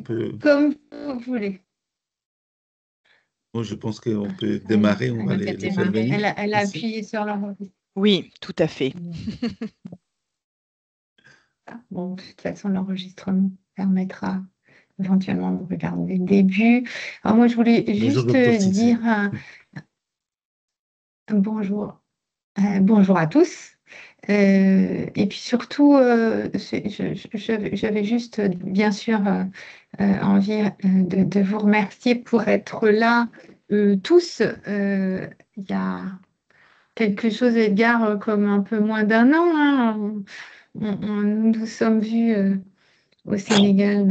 peut... Comme vous voulez. Bon, je pense qu'on peut Elle, démarrer, on va elle a les faire démarré. venir Elle a ici. appuyé sur l'enregistrement. Oui, tout à fait. Bon, de toute façon, l'enregistrement permettra éventuellement de regarder le début. Alors moi, je voulais Bonjour, juste docteur Cissé. dire un bonjour, bonjour à tous. Et puis surtout, j'avais juste, bien sûr, envie de vous remercier pour être là tous. Il y a quelque chose, Edgar, comme un peu moins d'un an, hein, nous nous sommes vus au Sénégal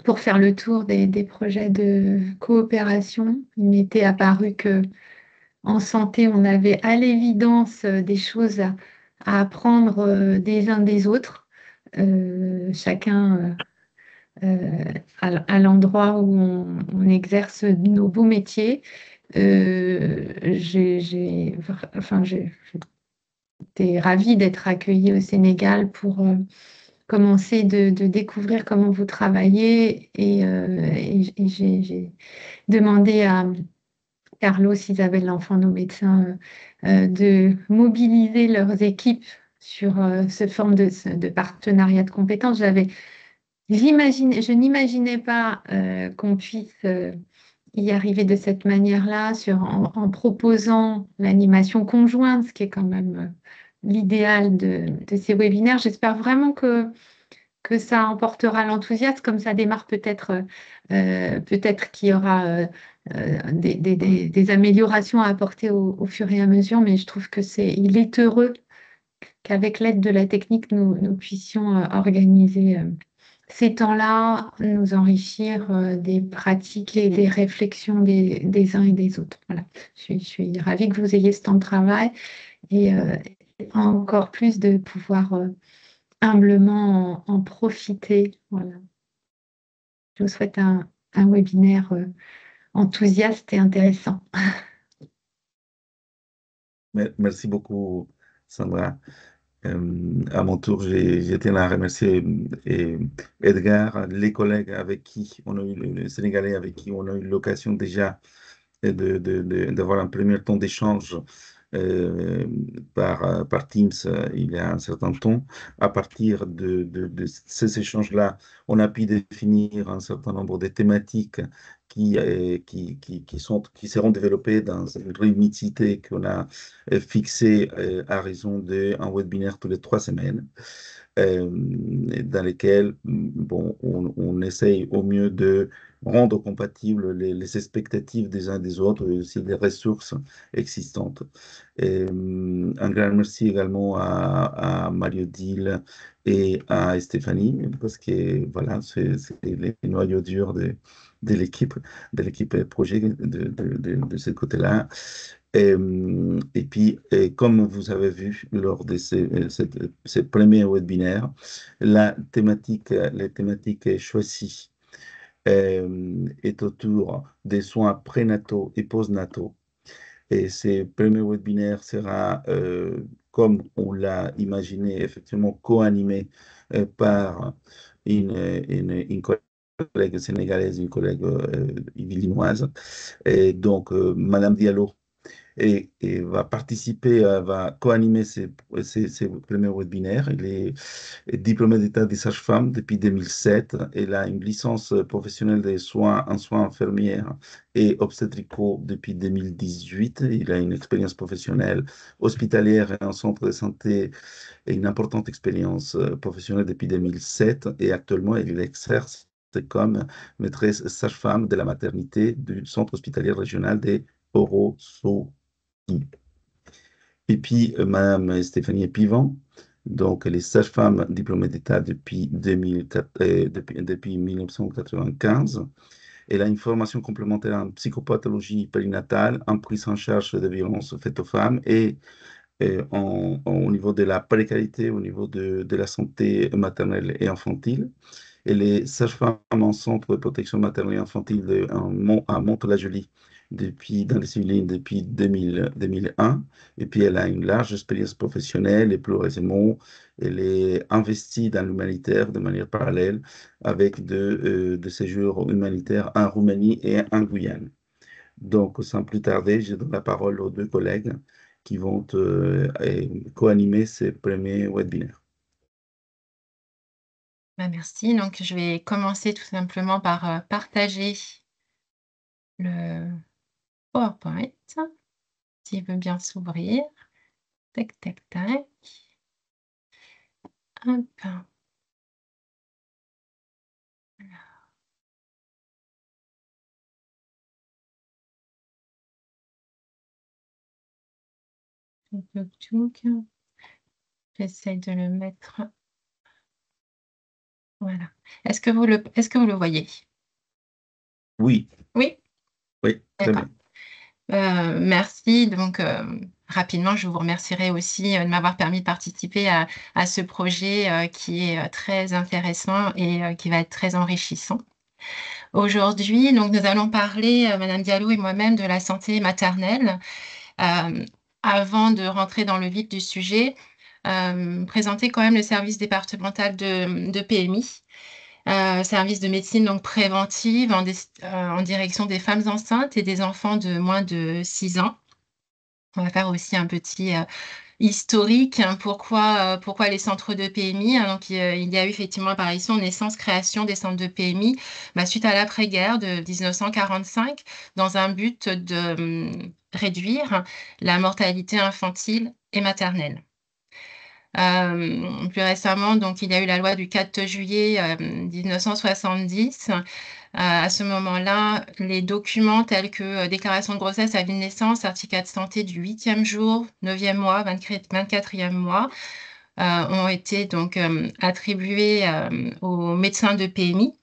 pour faire le tour des projets de coopération. Il m'était apparu que en santé, on avait à l'évidence des choses à apprendre des uns des autres, chacun à l'endroit où on exerce nos beaux métiers. Enfin, j'étais ravie d'être accueillie au Sénégal pour commencer de découvrir comment vous travaillez et j'ai demandé à Carlos, Isabelle L'Enfant, nos médecins, de mobiliser leurs équipes sur ce forme de partenariat de compétences. Je n'imaginais pas qu'on puisse y arriver de cette manière-là, en proposant l'animation conjointe, ce qui est quand même l'idéal de ces webinaires. J'espère vraiment que ça emportera l'enthousiasme, comme ça démarre peut-être qu'il y aura des améliorations à apporter au fur et à mesure, mais je trouve il est heureux qu'avec l'aide de la technique, nous puissions organiser ces temps-là, nous enrichir des pratiques et des réflexions des uns et des autres. Voilà. Je suis ravie que vous ayez ce temps de travail et encore plus de pouvoir humblement en profiter. Voilà. Je vous souhaite un webinaire enthousiaste et intéressant. Merci beaucoup, Sandra. À mon tour, je tiens à remercier Edgar, les collègues avec qui on a eu, le Sénégalais avec qui on a eu l'occasion déjà d'avoir un premier temps d'échange par Teams il y a un certain temps. À partir de ces échanges-là, on a pu définir un certain nombre de thématiques qui seront développées dans une réunicité qu'on a fixée à raison d'un webinaire tous les 3 semaines. Dans lesquels bon, on essaye au mieux de rendre compatibles les expectatives des uns des autres et aussi des ressources existantes. Un grand merci également à Mario Dil et à Stéphanie, parce que voilà, c'est les noyaux durs de l'équipe projet de ce côté-là. Et puis, comme vous avez vu lors de ces premiers webinaires, les thématiques choisies est autour des soins prénataux et postnataux. Et ce premier webinaire sera, comme on l'a imaginé, effectivement co-animé par une collègue sénégalaise, une collègue illinoise. Et donc, Madame Diallo et va participer, va co-animer ces premiers webinaires. Il est diplômé d'état des sages-femmes depuis 2007. Il a une licence professionnelle des soins en soins infirmières et obstétricaux depuis 2018. Il a une expérience professionnelle hospitalière et en centre de santé et une importante expérience professionnelle depuis 2007. Et actuellement, il exerce comme maîtresse sage-femme de la maternité du centre hospitalier régional des Oro-So. Et puis, Madame Stéphanie Pivant, donc elle est sage-femme diplômée d'État depuis 2004, depuis 1995. Elle a une formation complémentaire en psychopathologie périnatale, en prise en charge de violences faites aux femmes et au niveau de la précarité, au niveau de la santé maternelle et infantile. Elle est sage-femme en centre de protection maternelle et infantile à Mantes-la-Jolie dans les Yvelines depuis 2001. Et puis, elle a une large expérience professionnelle et plus récemment, elle est investie dans l'humanitaire de manière parallèle avec de séjours humanitaires en Roumanie et en Guyane. Donc, sans plus tarder, je donne la parole aux deux collègues qui vont co-animer ces premiers webinaires. Merci. Donc, je vais commencer tout simplement par partager le PowerPoint, s'il veut bien s'ouvrir. Tac, tac, tac. Hop. J'essaie de le mettre. Voilà. Est-ce que vous le voyez? Oui, Oui? oui, très D'accord. bien. Merci. Donc, rapidement, je vous remercierai aussi de m'avoir permis de participer à ce projet qui est très intéressant et qui va être très enrichissant. Aujourd'hui, donc, nous allons parler, Madame Diallo et moi-même, de la santé maternelle. Avant de rentrer dans le vif du sujet, présenter quand même le service départemental de PMI, service de médecine donc préventive en direction des femmes enceintes et des enfants de moins de 6 ans. On va faire aussi un petit historique, hein, pourquoi les centres de PMI, hein. Donc, il y a eu effectivement apparition, naissance, création des centres de PMI suite à l'après-guerre de 1945, dans un but de réduire la mortalité infantile et maternelle. Plus récemment, donc, il y a eu la loi du 4 juillet 1970. À ce moment-là, les documents tels que déclaration de grossesse, avis de naissance, certificat de santé du 8e jour, 9e mois, 24e mois, ont été donc attribués aux médecins de PMI.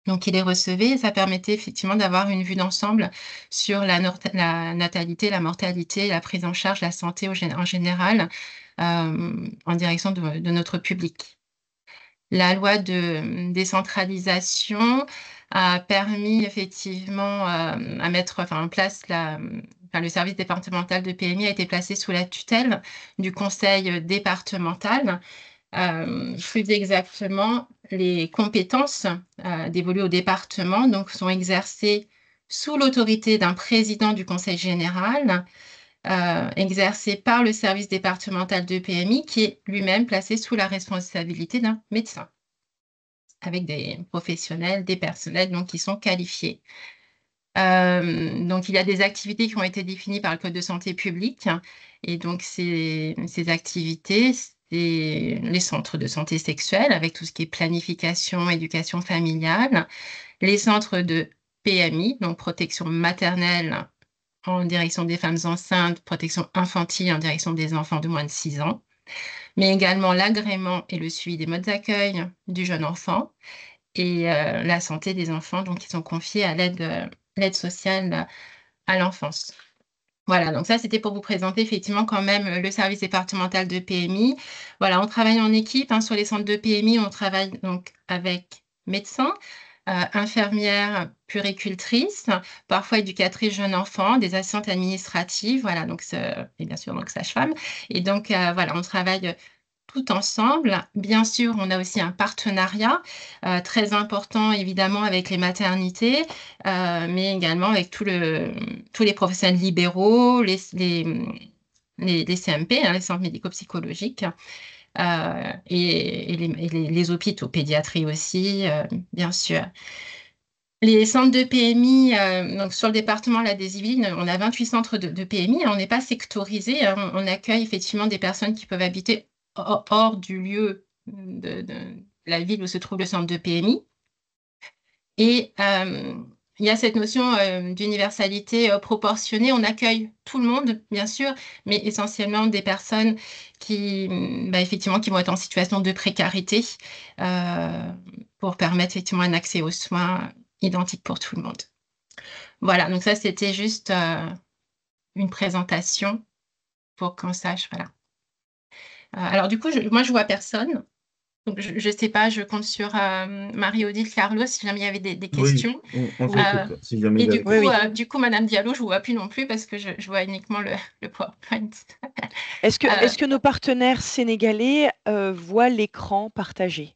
Donc, ils les recevaient et ça permettait effectivement d'avoir une vue d'ensemble sur la natalité, la mortalité, la prise en charge, la santé en général, en direction de notre public. La loi de décentralisation a permis effectivement à mettre en place le service départemental de PMI a été placé sous la tutelle du conseil départemental. Plus exactement, les compétences dévolues au département donc, sont exercées sous l'autorité d'un président du conseil général, exercé par le service départemental de PMI, qui est lui-même placé sous la responsabilité d'un médecin, avec des professionnels, des personnels donc, qui sont qualifiés. Donc, il y a des activités qui ont été définies par le Code de santé publique. Et donc, ces activités, c'est les centres de santé sexuelle, avec tout ce qui est planification, éducation familiale, les centres de PMI, donc protection maternelle en direction des femmes enceintes, protection infantile en direction des enfants de moins de 6 ans, mais également l'agrément et le suivi des modes d'accueil du jeune enfant et la santé des enfants, donc qui sont confiés à l'aide sociale à l'enfance. Voilà, donc ça, c'était pour vous présenter effectivement quand même le service départemental de PMI. Voilà, on travaille en équipe, hein, sur les centres de PMI, on travaille donc avec médecins, infirmières, puéricultrices, parfois éducatrices jeunes enfants, des assistantes administratives, voilà, donc et bien sûr donc sage-femme. Et donc voilà, on travaille tout ensemble. Bien sûr, on a aussi un partenariat très important, évidemment, avec les maternités, mais également avec tous les professionnels libéraux, les CMP, hein, les centres médico-psychologiques, et les hôpitaux, pédiatrie aussi, bien sûr. Les centres de PMI, donc sur le département là, des Yvelines, on a 28 centres de PMI, hein, on n'est pas sectorisé, hein, on accueille effectivement des personnes qui peuvent habiter hors du lieu de la ville où se trouve le centre de PMI. Et il y a cette notion d'universalité proportionnée. On accueille tout le monde, bien sûr, mais essentiellement des personnes qui, effectivement, qui vont être en situation de précarité pour permettre effectivement un accès aux soins identique pour tout le monde. Voilà, donc ça, c'était juste une présentation pour qu'on sache, voilà. Alors du coup, moi, je vois personne. Donc, je ne sais pas, je compte sur Marie-Odile, Carlos, si jamais il y avait des Oui, questions. on Oui, t'écoute si jamais Et il y a du des oui, coup, oui. questions. Madame Diallo, je ne vous vois plus non plus parce que je vois uniquement le PowerPoint. Est-ce que nos partenaires sénégalais voient l'écran partagé?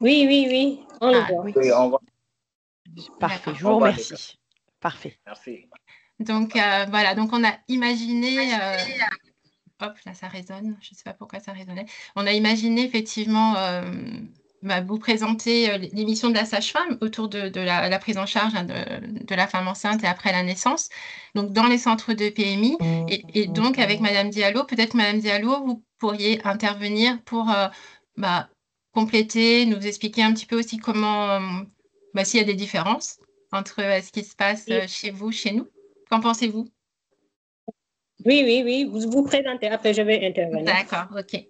Oui, oui, oui, on le voit. Oui, Oui, on va. parfait. D'accord. Je vous On voit remercie. Parfait. Merci. Donc, voilà, donc on a imaginé, hop, là ça résonne, je ne sais pas pourquoi ça résonnait. On a imaginé effectivement vous présenter l'émission de la sage-femme autour de la prise en charge hein, de la femme enceinte et après la naissance, donc dans les centres de PMI. Et donc avec Madame Diallo, peut-être que Madame Diallo, vous pourriez intervenir pour compléter, nous expliquer un petit peu aussi comment, s'il y a des différences entre ce qui se passe chez vous, chez nous. Qu'en pensez-vous? Oui, oui, oui, vous présentez, après je vais intervenir. D'accord, ok.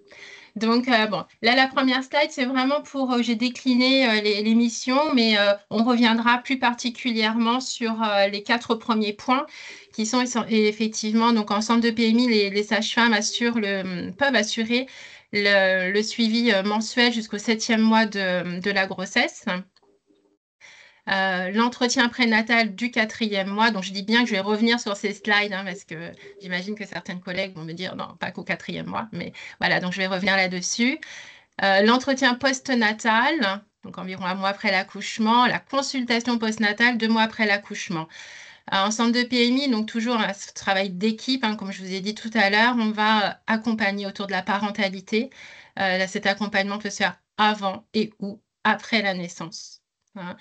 Donc, bon, là, la première slide, c'est vraiment pour, j'ai décliné les missions, mais on reviendra plus particulièrement sur les 4 premiers points qui sont et effectivement, donc en centre de PMI, les sages-femmes peuvent assurer le suivi mensuel jusqu'au 7e mois de la grossesse. L'entretien prénatal du 4e mois, donc je dis bien que je vais revenir sur ces slides hein, parce que j'imagine que certaines collègues vont me dire non, pas qu'au 4e mois, mais voilà, donc je vais revenir là-dessus. L'entretien postnatal, donc environ un mois après l'accouchement, la consultation postnatale 2 mois après l'accouchement. En centre de PMI, donc toujours un travail d'équipe, hein, comme je vous ai dit tout à l'heure, on va accompagner autour de la parentalité. Cet accompagnement peut se faire avant et ou après la naissance, hein.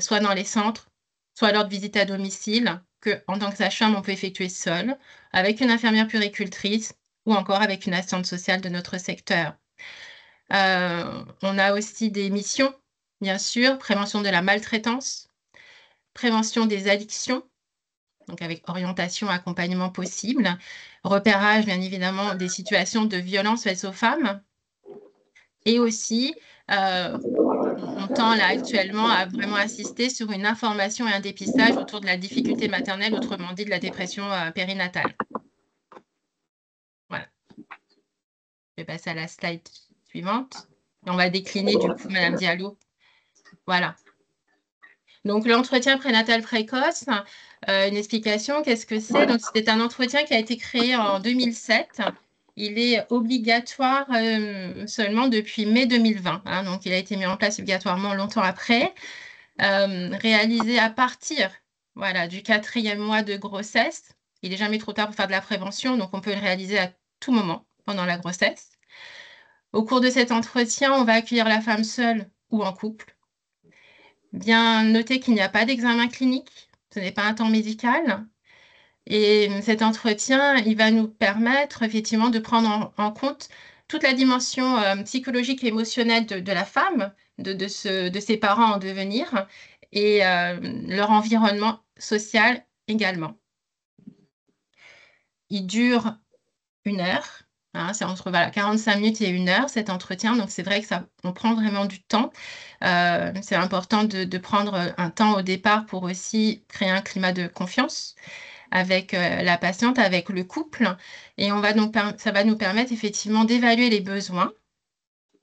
Soit dans les centres, soit lors de visites à domicile, que en tant que sage-femme, on peut effectuer seule, avec une infirmière puéricultrice ou encore avec une assistante sociale de notre secteur. On a aussi des missions, bien sûr, prévention de la maltraitance, prévention des addictions, donc avec orientation, accompagnement possible, repérage, bien évidemment, des situations de violence faites aux femmes, et aussi, on tend là actuellement à vraiment assister sur une information et un dépistage autour de la difficulté maternelle, autrement dit de la dépression périnatale. Voilà. Je vais passer à la slide suivante. Et on va décliner du coup, Madame Diallo. Voilà. Donc, l'entretien prénatal précoce, une explication, qu'est-ce que c'est? Donc, c'est un entretien qui a été créé en 2007. Il est obligatoire seulement depuis mai 2020. Hein, donc, il a été mis en place obligatoirement longtemps après. Réalisé à partir voilà, du 4e mois de grossesse. Il n'est jamais trop tard pour faire de la prévention, donc on peut le réaliser à tout moment pendant la grossesse. Au cours de cet entretien, on va accueillir la femme seule ou en couple. Bien noter qu'il n'y a pas d'examen clinique, ce n'est pas un temps médical. Et cet entretien, il va nous permettre effectivement de prendre en compte toute la dimension psychologique et émotionnelle de la femme, de ses parents en devenir, et leur environnement social également. Il dure 1 heure. Hein, c'est entre 45 minutes et 1 heure cet entretien, donc c'est vrai que on prend vraiment du temps. C'est important de prendre un temps au départ pour aussi créer un climat de confiance avec la patiente, avec le couple, et ça va nous permettre effectivement d'évaluer les besoins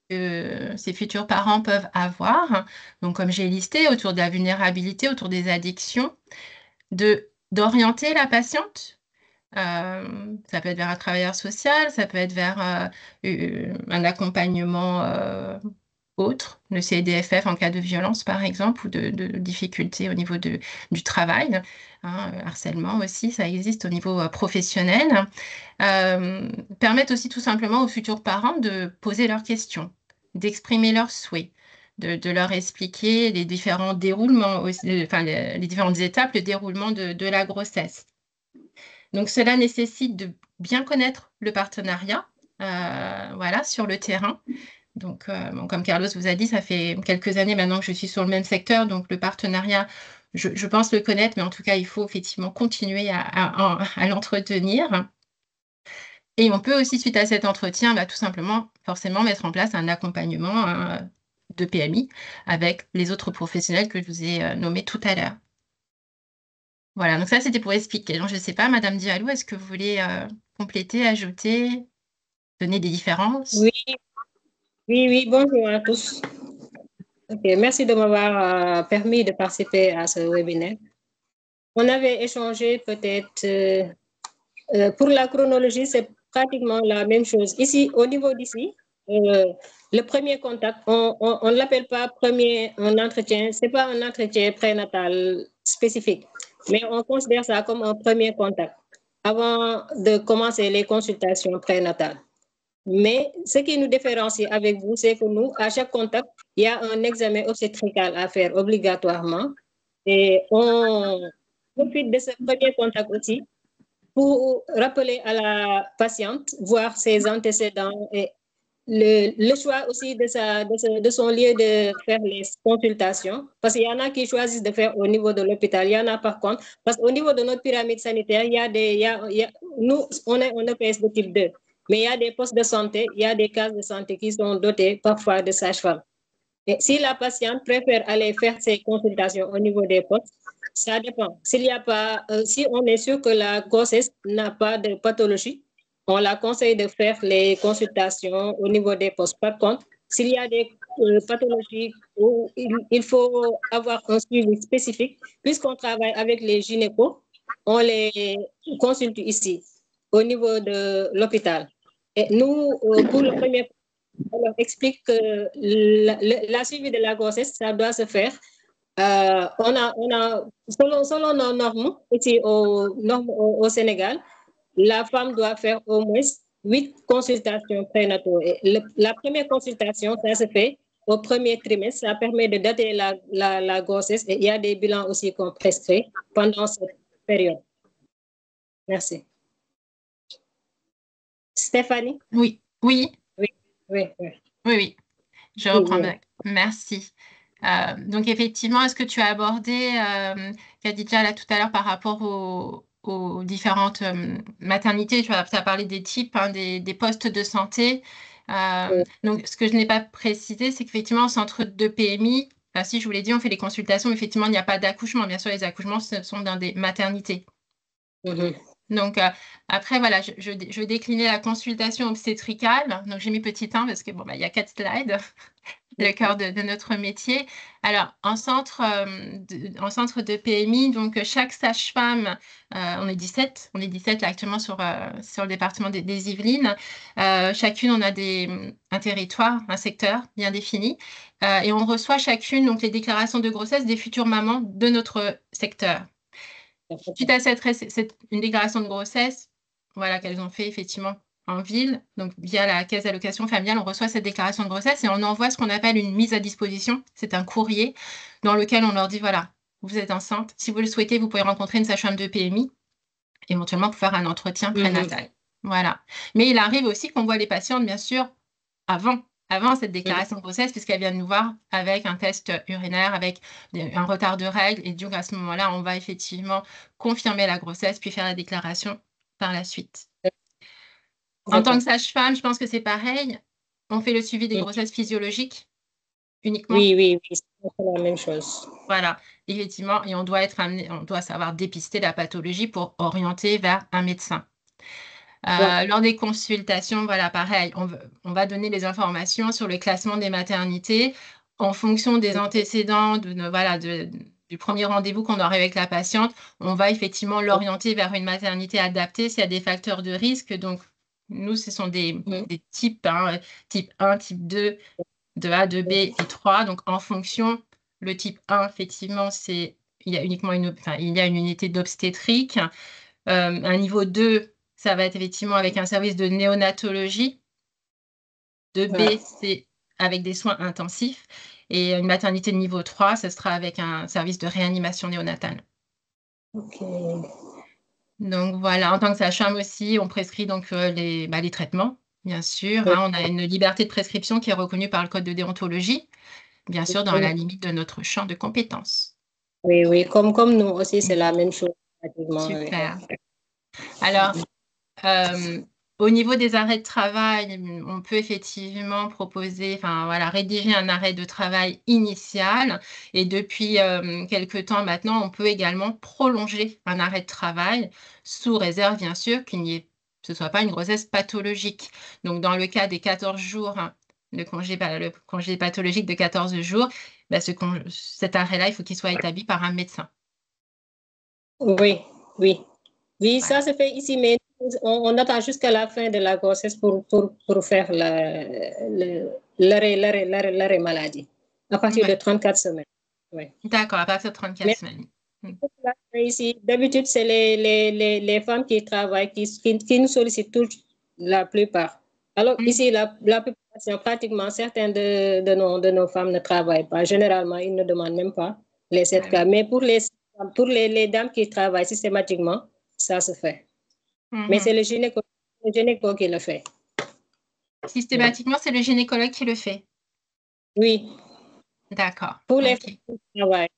que ces futurs parents peuvent avoir. Donc comme j'ai listé, autour de la vulnérabilité, autour des addictions, d'orienter la patiente. Ça peut être vers un travailleur social, ça peut être vers un accompagnement autre, le CDFF en cas de violence par exemple, ou de difficultés au niveau du travail, hein, harcèlement aussi, ça existe au niveau professionnel. Permettre aussi tout simplement aux futurs parents de poser leurs questions, d'exprimer leurs souhaits, de leur expliquer les différents déroulements, les différentes étapes, le déroulement de la grossesse. Donc, cela nécessite de bien connaître le partenariat voilà, sur le terrain. Donc, comme Carlos vous a dit, ça fait quelques années maintenant que je suis sur le même secteur. Donc, le partenariat, je pense le connaître, mais en tout cas, il faut effectivement continuer à l'entretenir. Et on peut aussi, suite à cet entretien, tout simplement, forcément, mettre en place un accompagnement de PMI avec les autres professionnels que je vous ai nommés tout à l'heure. Voilà, donc ça, c'était pour expliquer. Donc, je ne sais pas, Madame Diallo, est-ce que vous voulez compléter, ajouter? donner des différences? Oui, oui, bonjour à tous. Merci de m'avoir permis de participer à ce webinaire. On avait échangé peut-être, pour la chronologie, c'est pratiquement la même chose. Ici, au niveau d'ici, le premier contact, on ne l'appelle pas un entretien, ce n'est pas un entretien prénatal spécifique, mais on considère ça comme un premier contact avant de commencer les consultations prénatales. Mais ce qui nous différencie avec vous, c'est que nous, à chaque contact, il y a un examen obstétrical à faire obligatoirement. Et on profite de ce premier contact aussi pour rappeler à la patiente, voir ses antécédents et le choix aussi de son lieu de faire les consultations. Parce qu'il y en a qui choisissent de faire au niveau de l'hôpital. Il y en a par contre, parce qu'au niveau de notre pyramide sanitaire, nous, on est en EPS de type 2. Mais il y a des postes de santé, il y a des cases de santé qui sont dotés parfois de sages-femmes. Et si la patiente préfère aller faire ses consultations au niveau des postes, ça dépend. Si on est sûr que la grossesse n'a pas de pathologie, on la conseille de faire les consultations au niveau des postes. Par contre, s'il y a des pathologies où il faut avoir un suivi spécifique, puisqu'on travaille avec les gynécos, on les consulte ici, au niveau de l'hôpital. Et nous, pour le premier, on leur explique que la suivi de la grossesse, ça doit se faire. Selon nos normes, ici au Sénégal, la femme doit faire au moins 8 consultations prénatales. La première consultation, ça se fait au premier trimestre. Ça permet de dater la grossesse et il y a des bilans aussi qu'on prescrit pendant cette période. Merci. Stéphanie? Oui. Oui. Oui, je reprends. Oui. Merci. Donc, effectivement, est-ce que tu as abordé, Khadija, là tout à l'heure, par rapport aux différentes maternités, tu as parlé des types, hein, des postes de santé. Oui. Donc, ce que je n'ai pas précisé, c'est qu'effectivement, au centre de PMI, si je vous l'ai dit, on fait les consultations, mais effectivement, il n'y a pas d'accouchement. Bien sûr, les accouchements, ce sont dans des maternités. Donc, après, voilà, je déclinais la consultation obstétricale. Donc, j'ai mis petit 1 parce que, bon, il y a 4 slides, le cœur de notre métier. Alors, en centre de PMI, donc, chaque sage-femme, on est 17 là, actuellement sur le département des Yvelines. Chacune, on a un territoire, un secteur bien défini. Et on reçoit chacune donc, les déclarations de grossesse des futures mamans de notre secteur. Suite à une déclaration de grossesse, voilà, qu'elles ont fait effectivement en ville, donc via la caisse d'allocation familiale, on reçoit cette déclaration de grossesse et on envoie ce qu'on appelle une mise à disposition. C'est un courrier dans lequel on leur dit, voilà, vous êtes enceinte, si vous le souhaitez, vous pouvez rencontrer une sage-femme de PMI, éventuellement pour faire un entretien prénatal. Voilà. Mais il arrive aussi qu'on voit les patientes, bien sûr, avant cette déclaration de grossesse, puisqu'elle vient de nous voir avec un test urinaire, avec un retard de règles. Et donc, à ce moment-là, on va effectivement confirmer la grossesse, puis faire la déclaration par la suite. En tant que sage-femme, je pense que c'est pareil. On fait le suivi des grossesses physiologiques uniquement. Oui, c'est la même chose. Voilà, effectivement. Et on doit savoir dépister la pathologie pour orienter vers un médecin. Lors des consultations, voilà, pareil, on va donner les informations sur le classement des maternités en fonction des antécédents, du premier rendez-vous qu'on aurait avec la patiente. On va effectivement l'orienter vers une maternité adaptée s'il y a des facteurs de risque. Donc, nous, ce sont des types, hein, type 1, type 2, 2A, 2B et 3. Donc, en fonction, le type 1, effectivement, il y a une unité d'obstétrique. Un niveau 2, ça va être effectivement avec un service de néonatologie. 2B, c'est avec des soins intensifs. Et une maternité de niveau 3, ce sera avec un service de réanimation néonatale. Donc voilà, en tant que sage-femme aussi, on prescrit donc les traitements, bien sûr. Hein, on a une liberté de prescription qui est reconnue par le code de déontologie, bien sûr, dans la limite de notre champ de compétences. Oui, comme nous aussi, c'est la même chose. Super. Alors, au niveau des arrêts de travail, on peut effectivement proposer, rédiger un arrêt de travail initial. Et depuis quelques temps maintenant, on peut également prolonger un arrêt de travail sous réserve, bien sûr, qu'il n'y ait ce ne soit pas une grossesse pathologique. Donc, dans le cas des 14 jours le congé pathologique de 14 jours, bah, cet arrêt-là, il faut qu'il soit établi par un médecin. Oui, oui. Oui, Voilà. ça se fait ici, mais on attend jusqu'à la fin de la grossesse pour faire l'arrêt maladie, à partir de 34 semaines. Oui. D'accord, à partir de 34 semaines. Ici, d'habitude, c'est les femmes qui travaillent, qui nous sollicitent la plupart. Alors, ici, la population, pratiquement, certaines de nos femmes ne travaillent pas. Généralement, ils ne demandent même pas les 7 cas. Mais pour les dames qui travaillent systématiquement, ça se fait. Mais c'est le gynéco qui le fait. Systématiquement, c'est le gynécologue qui le fait. Oui. D'accord. Pour les femmes qui travaillent.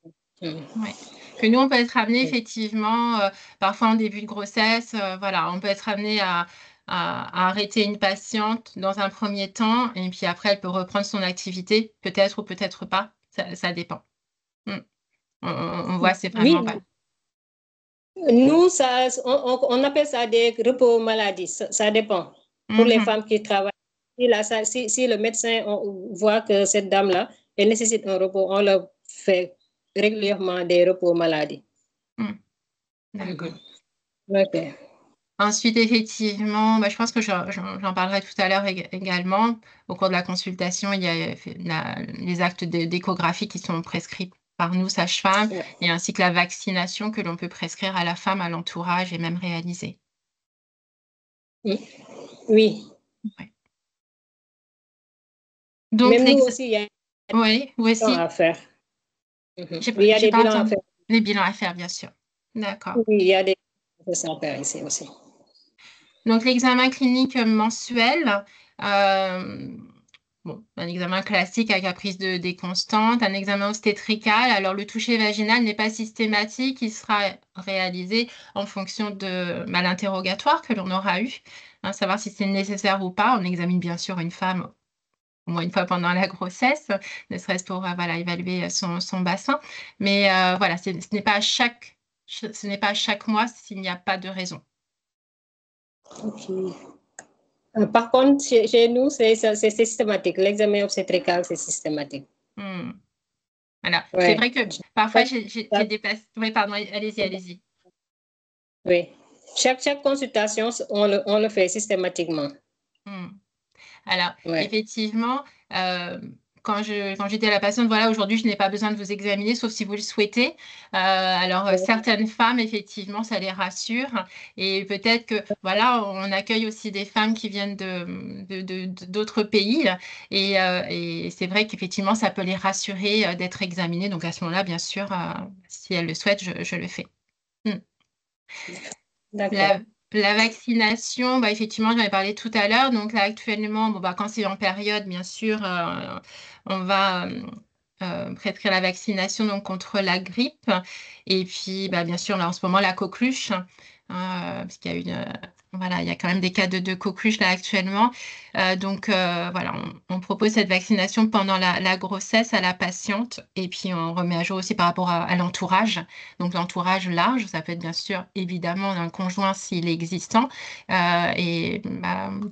Oui. Que nous, on peut être amené effectivement, parfois en début de grossesse, voilà, on peut être amené à arrêter une patiente dans un premier temps, et puis après, elle peut reprendre son activité, peut-être ou peut-être pas, ça dépend. On voit, c'est vraiment pas. Nous, on appelle ça des repos maladie, ça dépend. Pour les femmes qui travaillent, si le médecin voit que cette dame-là, elle nécessite un repos, on leur fait régulièrement des repos maladie. D'accord. Okay. Ensuite, effectivement, je pense que j'en parlerai tout à l'heure également. Au cours de la consultation, il y a les actes d'échographie qui sont prescrits par nous, sages-femmes, et ainsi que la vaccination que l'on peut prescrire à la femme, à l'entourage et même réaliser. Oui. Ouais. Donc, même nous aussi, il y a des bilans à faire. Il y a des bilans à faire. Les bilans à faire, bien sûr. D'accord. Oui, il y a des bilans à faire ici aussi. Donc, l'examen clinique mensuel, un examen classique avec la prise des constantes, un examen obstétrical. Alors, le toucher vaginal n'est pas systématique, il sera réalisé en fonction de l'interrogatoire que l'on aura eu, savoir si c'est nécessaire ou pas. On examine bien sûr une femme au moins une fois pendant la grossesse, ne serait-ce pour évaluer son bassin. Mais voilà, ce n'est pas à chaque mois s'il n'y a pas de raison. Okay. Par contre, chez nous, c'est systématique. L'examen obstétrical, c'est systématique. Voilà. Ouais. C'est vrai que parfois, j'ai des patients... Oui, pardon, allez-y. Oui. Chaque consultation, on le fait systématiquement. Alors, effectivement, quand je dis à la patiente, voilà, aujourd'hui, je n'ai pas besoin de vous examiner, sauf si vous le souhaitez. Certaines femmes, effectivement, ça les rassure. Et peut-être que, voilà, on accueille aussi des femmes qui viennent d'autres pays. Et c'est vrai qu'effectivement, ça peut les rassurer d'être examinées. Donc, à ce moment-là, bien sûr, si elles le souhaitent, je le fais. D'accord. La vaccination, effectivement, j'en ai parlé tout à l'heure. Donc là, actuellement, quand c'est en période, bien sûr, on va prescrire la vaccination donc, contre la grippe. Et puis, bien sûr, là, en ce moment, la coqueluche, parce qu'il y a il y a quand même des cas de coqueluche là actuellement. Donc, voilà, on propose cette vaccination pendant la grossesse à la patiente. Et puis, on remet à jour aussi par rapport à l'entourage. Donc, l'entourage large, ça peut être bien sûr, évidemment, un conjoint s'il est existant. Et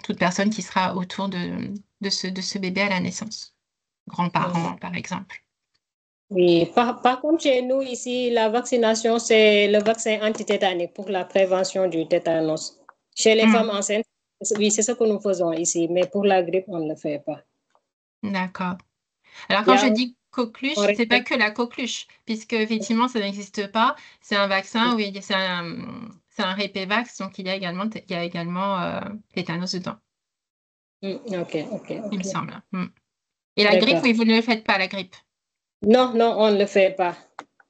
toute personne qui sera autour de ce bébé à la naissance. Grands-parents, par exemple. Oui, par contre, chez nous, ici, la vaccination, c'est le vaccin antitétanique pour la prévention du tétanos. Chez les femmes enceintes, oui, c'est ce que nous faisons ici, mais pour la grippe, on ne le fait pas. D'accord. Alors, quand je dis coqueluche, ce n'est pas que la coqueluche, puisque effectivement, ça n'existe pas. C'est un vaccin, oui, c'est un Répévax, donc il y a également tétanos dedans. Ok. Il me semble. Et la grippe, oui, vous ne le faites pas, la grippe? Non, on ne le fait pas.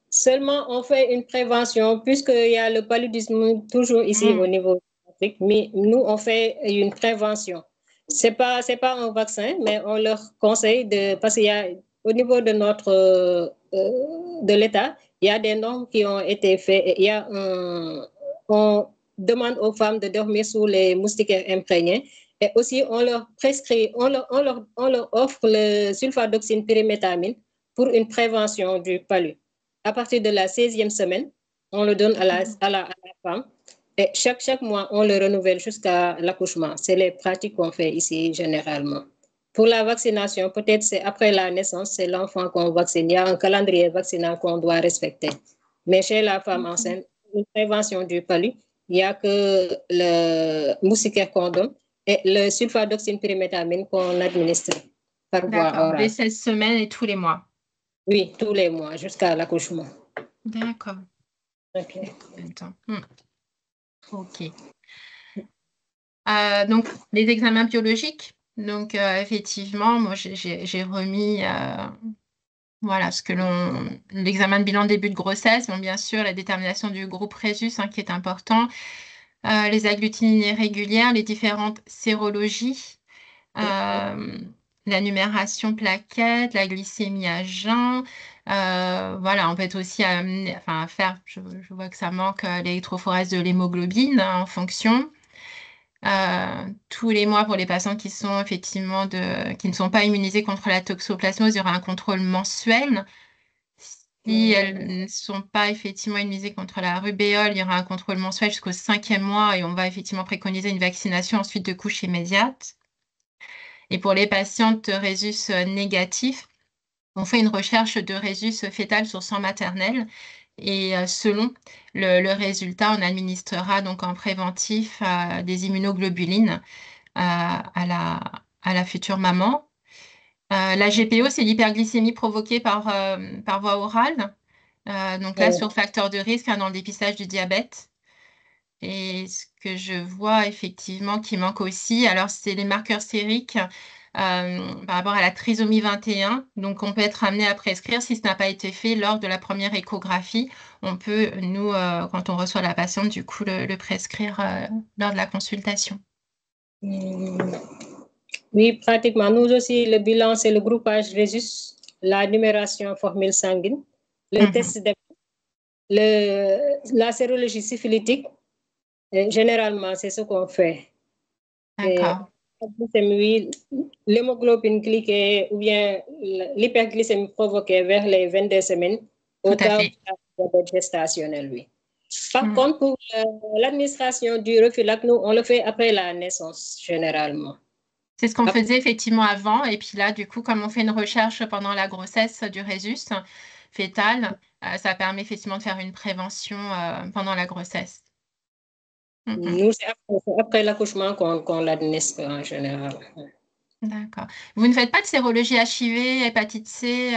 Seulement, on fait une prévention, puisqu'il y a le paludisme toujours ici au niveau de l'Afrique, mais nous, on fait une prévention. C'est pas un vaccin, mais on leur conseille parce qu'il y a, au niveau de de l'État, il y a des normes qui ont été faites. On demande aux femmes de dormir sous les moustiquaires imprégnés. Et aussi, on leur prescrit, on leur offre le sulfadoxine pyrimétamine pour une prévention du palu. À partir de la 16e semaine, on le donne à la femme. Et chaque mois, on le renouvelle jusqu'à l'accouchement. C'est les pratiques qu'on fait ici généralement. Pour la vaccination, peut-être c'est après la naissance, c'est l'enfant qu'on vaccine. Il y a un calendrier vaccinal qu'on doit respecter. Mais chez la femme enceinte, une prévention du palu, il n'y a que le moustiquaire qu'on donne et le sulfadoxine pyrimétamine qu'on administre par voie D'accord. Dès orale. 16 semaines et tous les mois. Oui, tous les mois jusqu'à l'accouchement. D'accord. OK. Attends. OK. Donc, les examens biologiques. Donc, effectivement, moi, j'ai remis voilà, l'examen de bilan de début de grossesse. Bon, bien sûr, la détermination du groupe Rhésus, hein, qui est important. Les agglutinines régulières, les différentes sérologies, la numération plaquettes, la glycémie à jeun. Voilà, on peut être aussi amené, à faire, je vois que ça manque, l'électrophorèse de l'hémoglobine, hein, en fonction. Tous les mois, pour les patients qui sont effectivement qui ne sont pas immunisés contre la toxoplasmose, il y aura un contrôle mensuel. Si elles ne sont pas effectivement immunisées contre la rubéole, il y aura un contrôle mensuel jusqu'au 5e mois et on va effectivement préconiser une vaccination ensuite de couche immédiate. Et pour les patientes Rhésus négatifs, on fait une recherche de Rhésus fœtal sur sang maternel et selon le résultat, on administrera donc en préventif des immunoglobulines à la future maman. La GPO, c'est l'hyperglycémie provoquée par voie orale. Donc là, sur facteur de risque, hein, dans le dépistage du diabète. Et ce que je vois effectivement qui manque aussi, alors c'est les marqueurs sériques par rapport à la trisomie 21. Donc on peut être amené à prescrire si ce n'a pas été fait lors de la première échographie. On peut, nous, quand on reçoit la patiente, du coup, le prescrire lors de la consultation. Oui, pratiquement. Nous aussi, le bilan, c'est le groupage Rhésus, la numération formule sanguine, le test la sérologie syphilitique. Généralement, c'est ce qu'on fait. D'accord. Oui, l'hémoglobine glyquée ou bien l'hyperglycémie provoquée vers les 22 semaines au cas où il gestationnel, oui. Par contre, pour l'administration du Refilac, nous, on le fait après la naissance, généralement. C'est ce qu'on faisait effectivement avant. Et puis là, du coup, comme on fait une recherche pendant la grossesse du Rhésus fœtal, ça permet effectivement de faire une prévention pendant la grossesse. Nous, c'est après l'accouchement qu'on l'administre en général. D'accord. Vous ne faites pas de sérologie HIV, hépatite C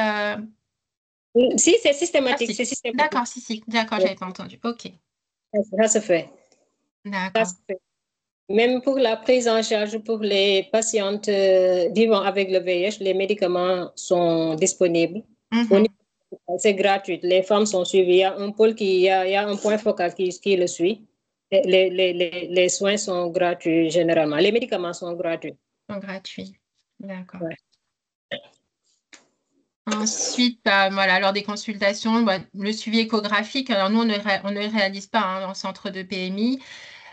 Si, c'est systématique. Ah, si. D'accord, si. D'accord, j'avais pas entendu. OK. Ça se fait. D'accord. Même pour la prise en charge pour les patientes vivant avec le VIH, les médicaments sont disponibles. C'est gratuit. Les femmes sont suivies. Il y a un pôle il y a un point focal qui le suit. Les soins sont gratuits généralement. Les médicaments sont gratuits. Sont gratuits. D'accord. Ouais. Ensuite, voilà, lors des consultations, le suivi échographique, alors nous, on ne le réalise pas dans le centre de PMI.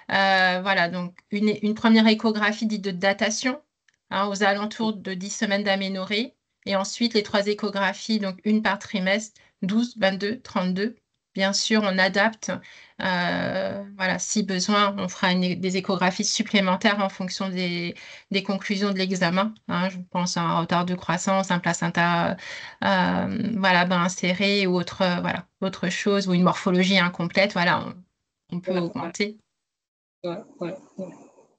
Voilà, donc une première échographie dite de datation, hein, aux alentours de 10 semaines d'aménorrhée. Et ensuite, les 3 échographies, donc une par trimestre, 12, 22, 32. Bien sûr, on adapte. Voilà, si besoin, on fera des échographies supplémentaires en fonction des conclusions de l'examen. Hein, je pense à un retard de croissance, un placenta voilà, inséré ou autre chose, ou une morphologie incomplète. Voilà, on peut augmenter. Ouais.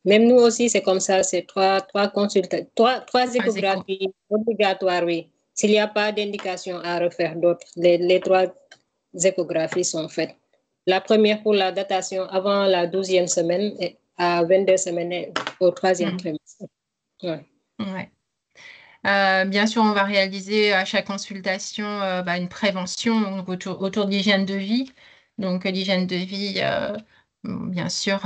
Même nous aussi, c'est comme ça, c'est 3 échographies obligatoires, oui. S'il n'y a pas d'indication à refaire d'autres, les 3 échographies sont faites. La première pour la datation avant la 12e semaine et à 22 semaines au 3e trimestre. Ouais. Bien sûr, on va réaliser à chaque consultation une prévention autour de l'hygiène de vie. Donc, l'hygiène de vie, bien sûr,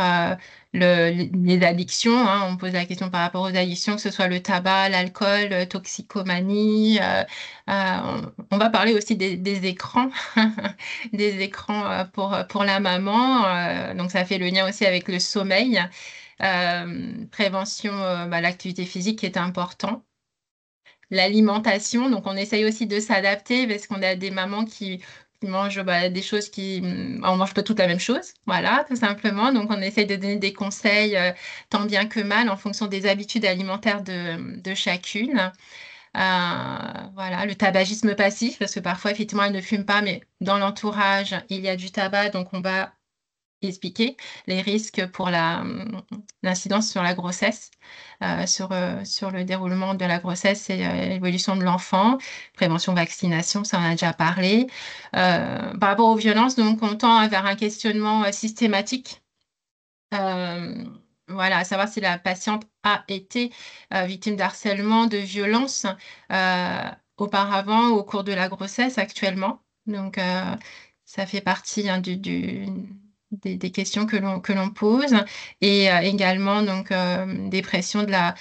les addictions. Hein, on pose la question par rapport aux addictions, que ce soit le tabac, l'alcool, toxicomanie. On va parler aussi des écrans, des écrans pour la maman. Donc, ça fait le lien aussi avec le sommeil. Prévention, l'activité physique qui est important. L'alimentation, donc on essaye aussi de s'adapter parce qu'on a des mamans qui qui mangent des choses on mange pas toutes la même chose, voilà, tout simplement. Donc, on essaye de donner des conseils tant bien que mal en fonction des habitudes alimentaires de chacune. Voilà, le tabagisme passif, parce que parfois, effectivement, elle ne fume pas, mais dans l'entourage, il y a du tabac, donc on va expliquer les risques pour l'incidence sur la grossesse, sur le déroulement de la grossesse et l'évolution de l'enfant, prévention, vaccination, ça on a déjà parlé. Par rapport aux violences, donc on tend vers un questionnement systématique. Voilà, à savoir si la patiente a été victime d'harcèlement, de violence auparavant ou au cours de la grossesse actuellement. Donc, ça fait partie des questions que l'on pose. Et également, donc, dépression la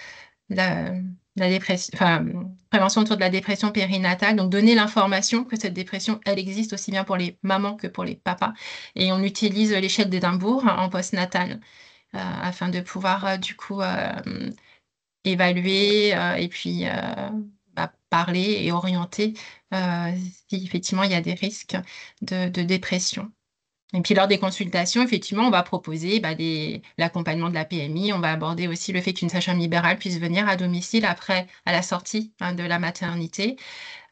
dépression, enfin, prévention autour de la dépression périnatale. Donc, donner l'information que cette dépression, elle existe aussi bien pour les mamans que pour les papas. Et on utilise l'échelle d'Édimbourg en postnatal afin de pouvoir du coup évaluer et puis parler et orienter si effectivement il y a des risques de dépression. Et puis lors des consultations, effectivement, on va proposer l'accompagnement de la PMI. On va aborder aussi le fait qu'une sage-femme libérale puisse venir à domicile après, à la sortie de la maternité,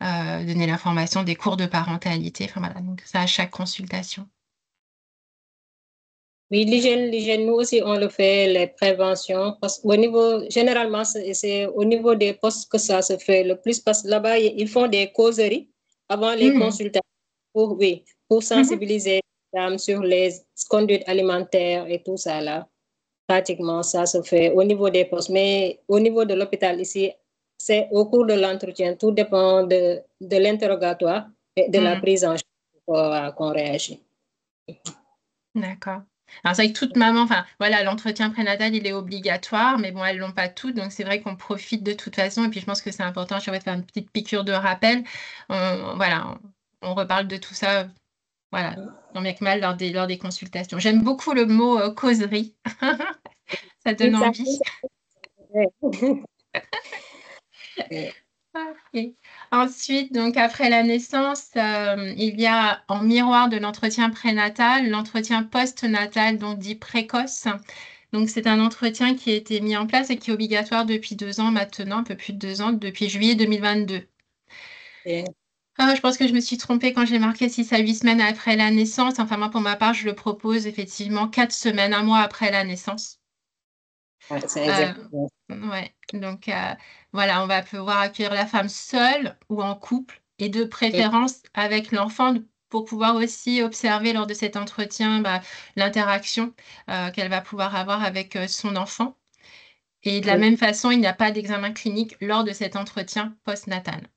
donner l'information des cours de parentalité. Enfin voilà, donc ça à chaque consultation. Oui, l'hygiène, nous aussi, on le fait, les préventions, parce qu'au niveau, généralement, c'est au niveau des postes que ça se fait le plus, parce que là-bas, ils font des causeries avant les consultations pour sensibiliser les femmes sur les conduites alimentaires et tout ça, là. Pratiquement, ça se fait au niveau des postes, mais au niveau de l'hôpital ici, c'est au cours de l'entretien, tout dépend de l'interrogatoire et de la prise en charge qu'on réagit. D'accord. Alors, c'est vrai que toute maman, enfin, voilà, l'entretien prénatal, il est obligatoire, mais bon, elles l'ont pas toutes, donc c'est vrai qu'on profite de toute façon. Et puis, je pense que c'est important, je vais faire une petite piqûre de rappel. Voilà, on reparle de tout ça, voilà, tant bien que mal lors des consultations. J'aime beaucoup le mot causerie. Ça donne envie. Ok. Ensuite, donc après la naissance, il y a en miroir de l'entretien prénatal, l'entretien post-natal, donc dit précoce. Donc c'est un entretien qui a été mis en place et qui est obligatoire depuis 2 ans maintenant, un peu plus de 2 ans, depuis juillet 2022. Je pense que je me suis trompée quand j'ai marqué 6 à 8 semaines après la naissance. Enfin, moi, pour ma part, je le propose effectivement 4 semaines, un mois après la naissance. C'est exactement. Ouais, donc voilà, on va pouvoir accueillir la femme seule ou en couple et de préférence avec l'enfant pour pouvoir aussi observer lors de cet entretien l'interaction qu'elle va pouvoir avoir avec son enfant. Et de la même façon, il n'y a pas d'examen clinique lors de cet entretien postnatal.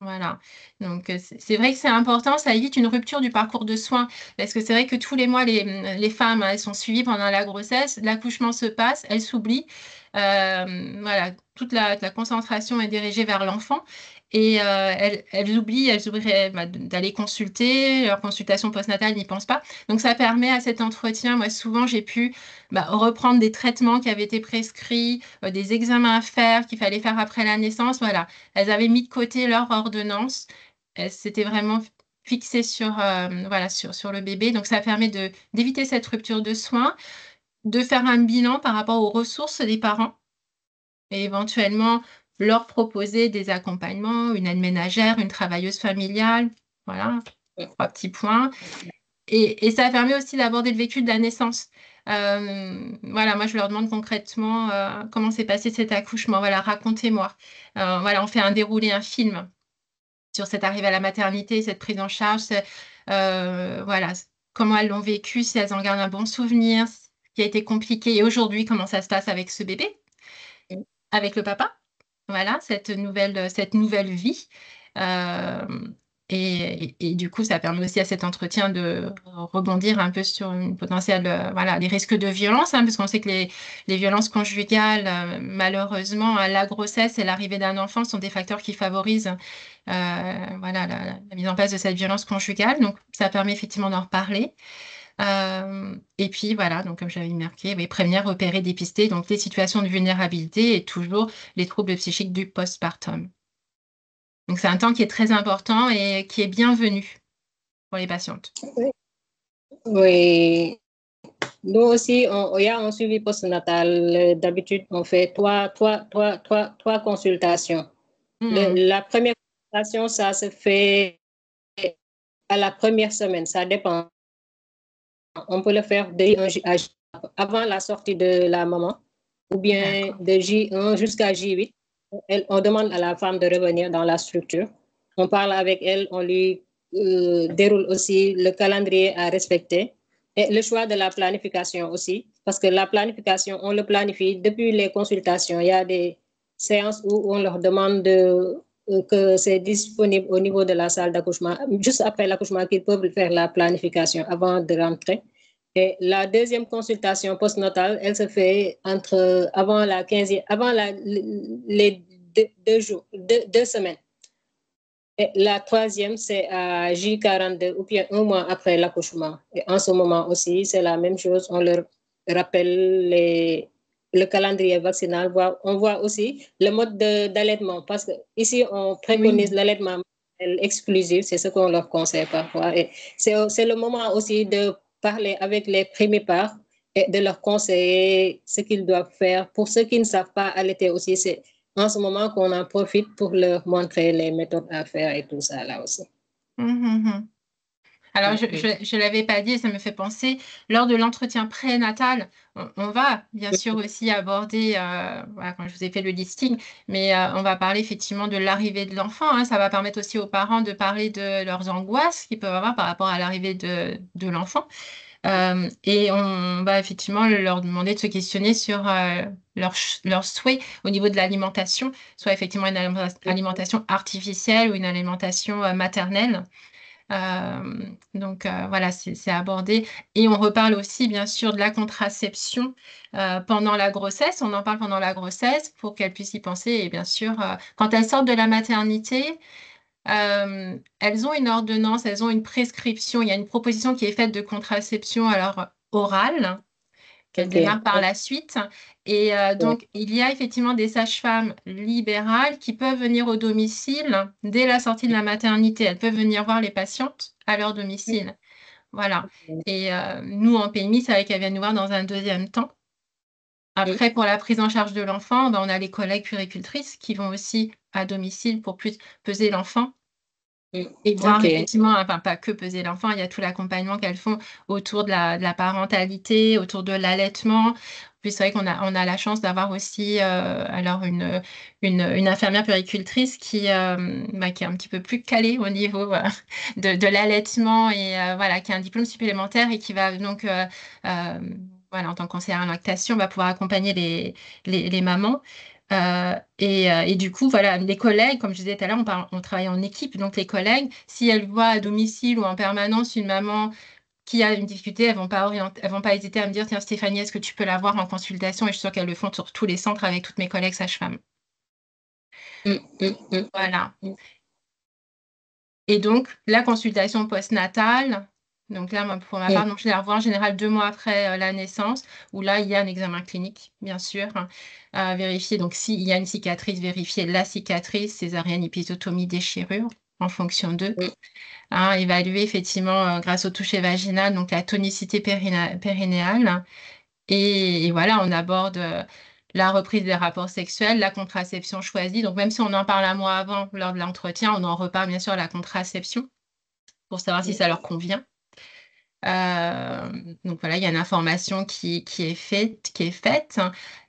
Voilà, donc c'est vrai que c'est important, ça évite une rupture du parcours de soins, parce que c'est vrai que tous les mois, les femmes, elles sont suivies pendant la grossesse, l'accouchement se passe, elles s'oublient, voilà, toute la concentration est dirigée vers l'enfant, et elles oublient d'aller consulter, leur consultation postnatale, n'y pensent pas, donc ça permet à cet entretien, moi souvent j'ai pu reprendre des traitements qui avaient été prescrits, des examens à faire qu'il fallait faire après la naissance, voilà. Elles avaient mis de côté leur ordonnance. Elles s'étaient vraiment fixées voilà, sur le bébé. Donc, ça permet d'éviter cette rupture de soins, de faire un bilan par rapport aux ressources des parents et éventuellement leur proposer des accompagnements, une aide ménagère, une travailleuse familiale. Voilà, 3 petits points. Et ça permet aussi d'aborder le vécu de la naissance. Voilà, moi je leur demande concrètement comment s'est passé cet accouchement. Voilà, racontez-moi. Voilà, on fait un déroulé, un film sur cette arrivée à la maternité, cette prise en charge. Voilà, comment elles l'ont vécu, si elles en gardent un bon souvenir, ce qui a été compliqué. Et aujourd'hui, comment ça se passe avec ce bébé, avec le papa. Voilà, cette nouvelle vie. Et du coup, ça permet aussi à cet entretien de rebondir un peu sur une potentielle, voilà, les risques de violence, parce qu'on sait que les violences conjugales, malheureusement, la grossesse et l'arrivée d'un enfant sont des facteurs qui favorisent voilà, la mise en place de cette violence conjugale. Donc, ça permet effectivement d'en reparler. Et puis voilà, donc comme j'avais marqué, oui, prévenir, repérer, dépister donc les situations de vulnérabilité et toujours les troubles psychiques du postpartum. Donc c'est un temps qui est très important et qui est bienvenu. pour les patientes. Oui. Nous aussi, il y a un suivi postnatal. D'habitude, on fait trois consultations. La première consultation, ça se fait à la première semaine. Ça dépend. On peut le faire de J1 à J, avant la sortie de la maman, ou bien de J1 jusqu'à J8. On demande à la femme de revenir dans la structure. On parle avec elle, on lui déroule aussi le calendrier à respecter et le choix de la planification aussi, parce que la planification, on le planifie depuis les consultations. Il y a des séances où on leur demande que c'est disponible au niveau de la salle d'accouchement, juste après l'accouchement, qu'ils peuvent faire la planification avant de rentrer. Et la deuxième consultation postnatale, elle se fait avant la 15e, avant les 2 semaines. Et la troisième, c'est à J42 ou bien 1 mois après l'accouchement. Et en ce moment aussi, c'est la même chose. On leur rappelle le calendrier vaccinal. On voit aussi le mode d'allaitement parce qu'ici, on préconise l'allaitement exclusif. C'est ce qu'on leur conseille parfois. Et c'est le moment aussi de parler avec les primipares et de leur conseiller ce qu'ils doivent faire. Pour ceux qui ne savent pas allaiter aussi, c'est en ce moment qu'on en profite pour leur montrer les méthodes à faire et tout ça là aussi. Alors, je ne l'avais pas dit, ça me fait penser, lors de l'entretien prénatal, on va bien sûr aussi aborder, voilà, quand je vous ai fait le listing, mais on va parler effectivement de l'arrivée de l'enfant. Hein. Ça va permettre aussi aux parents de parler de leurs angoisses qu'ils peuvent avoir par rapport à l'arrivée de l'enfant. Et on va effectivement leur demander de se questionner sur leurs souhaits au niveau de l'alimentation, soit effectivement une alimentation artificielle ou une alimentation maternelle. Donc voilà, c'est abordé. Et on reparle aussi bien sûr de la contraception pendant la grossesse. On en parle pendant la grossesse pour qu'elles puissent y penser. Et bien sûr, quand elles sortent de la maternité, elles ont une ordonnance, elles ont une prescription. Il y a une proposition qui est faite de contraception alors orale, qu'elle démarre par la suite. Et donc, il y a effectivement des sages-femmes libérales qui peuvent venir au domicile dès la sortie de la maternité. Elles peuvent venir voir les patientes à leur domicile. Voilà. Et nous, en PMI, c'est vrai qu'elles viennent nous voir dans un deuxième temps. Après, pour la prise en charge de l'enfant, on a les collègues puéricultrices qui vont aussi à domicile pour plus peser l'enfant. Et voir effectivement, enfin pas que peser l'enfant, il y a tout l'accompagnement qu'elles font autour de la parentalité, autour de l'allaitement. Puis c'est vrai qu'on a la chance d'avoir aussi alors une infirmière puéricultrice qui est un petit peu plus calée au niveau de l'allaitement et voilà, qui a un diplôme supplémentaire et qui va donc voilà, en tant que conseillère en lactation, va pouvoir accompagner les mamans. Et du coup, voilà, les collègues, comme je disais tout à l'heure, on travaille en équipe. Donc, les collègues, si elles voient à domicile ou en permanence une maman qui a une difficulté, elles vont pas hésiter à me dire, tiens, Stéphanie, est-ce que tu peux la voir en consultation? Et je suis sûre qu'elles le font sur tous les centres avec toutes mes collègues sages-femmes. Voilà. Et donc, la consultation postnatale, donc là, pour ma part, donc, je la revois en général 2 mois après la naissance, où là, il y a un examen clinique, bien sûr, vérifier. Donc, s'il y a une cicatrice, vérifier la cicatrice, césarienne, épisiotomie, déchirure, en fonction d'eux. Évaluer effectivement, grâce au toucher vaginal, donc la tonicité périnéale. Et voilà, on aborde la reprise des rapports sexuels, la contraception choisie. Donc, même si on en parle un mois avant, lors de l'entretien, on en reparle bien sûr à la contraception pour savoir si ça leur convient. Donc voilà, il y a une information qui est faite.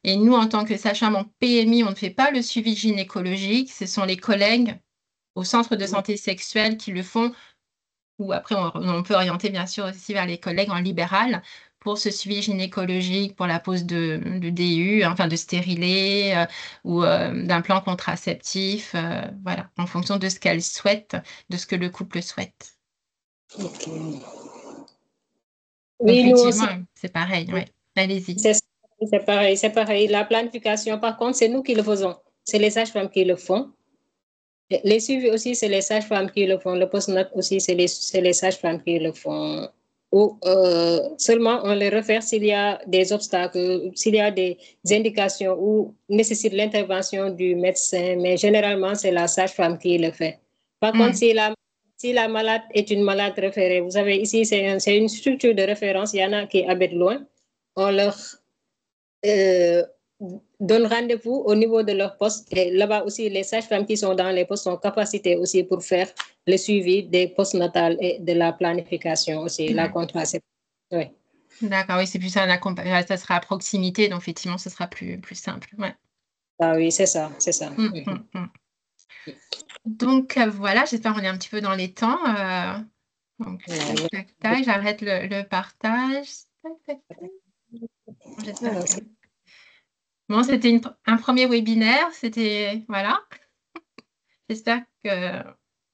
Et nous, en tant que sage-femme en PMI, on ne fait pas le suivi gynécologique. Ce sont les collègues au centre de santé sexuelle qui le font. Ou après, on peut orienter bien sûr aussi vers les collègues en libéral pour ce suivi gynécologique, pour la pose de DU, enfin de stérilet ou d'implants contraceptifs, voilà, en fonction de ce qu'elles souhaitent, de ce que le couple souhaite. Oui, nous aussi. C'est pareil, ouais. Allez-y. C'est pareil. La planification, par contre, c'est nous qui le faisons. C'est les sages-femmes qui le font. Les suivis aussi, c'est les sages-femmes qui le font. Le post-nat aussi, c'est les sages-femmes qui le font. Ou seulement on les réfère s'il y a des obstacles, s'il y a des indications ou nécessite l'intervention du médecin. Mais généralement, c'est la sage-femme qui le fait. Par contre, si si la malade est une malade référée, vous savez, ici, c'est une structure de référence. Il y en a qui habitent loin. On leur donne rendez-vous au niveau de leur poste. Et là-bas aussi, les sages-femmes qui sont dans les postes sont capacités aussi pour faire le suivi des postes natales et de la planification aussi, la contraception. Oui. D'accord, oui, c'est plus un accompagnement. Ça sera à proximité, donc effectivement, ce sera plus simple. Ouais. Ah oui, c'est ça, c'est ça. Donc voilà, j'espère qu'on est un petit peu dans les temps. Donc, tac, tac, tac, j'arrête le partage. Tac, tac, tac. J'espère que... Bon, c'était un premier webinaire. C'était... Voilà. J'espère que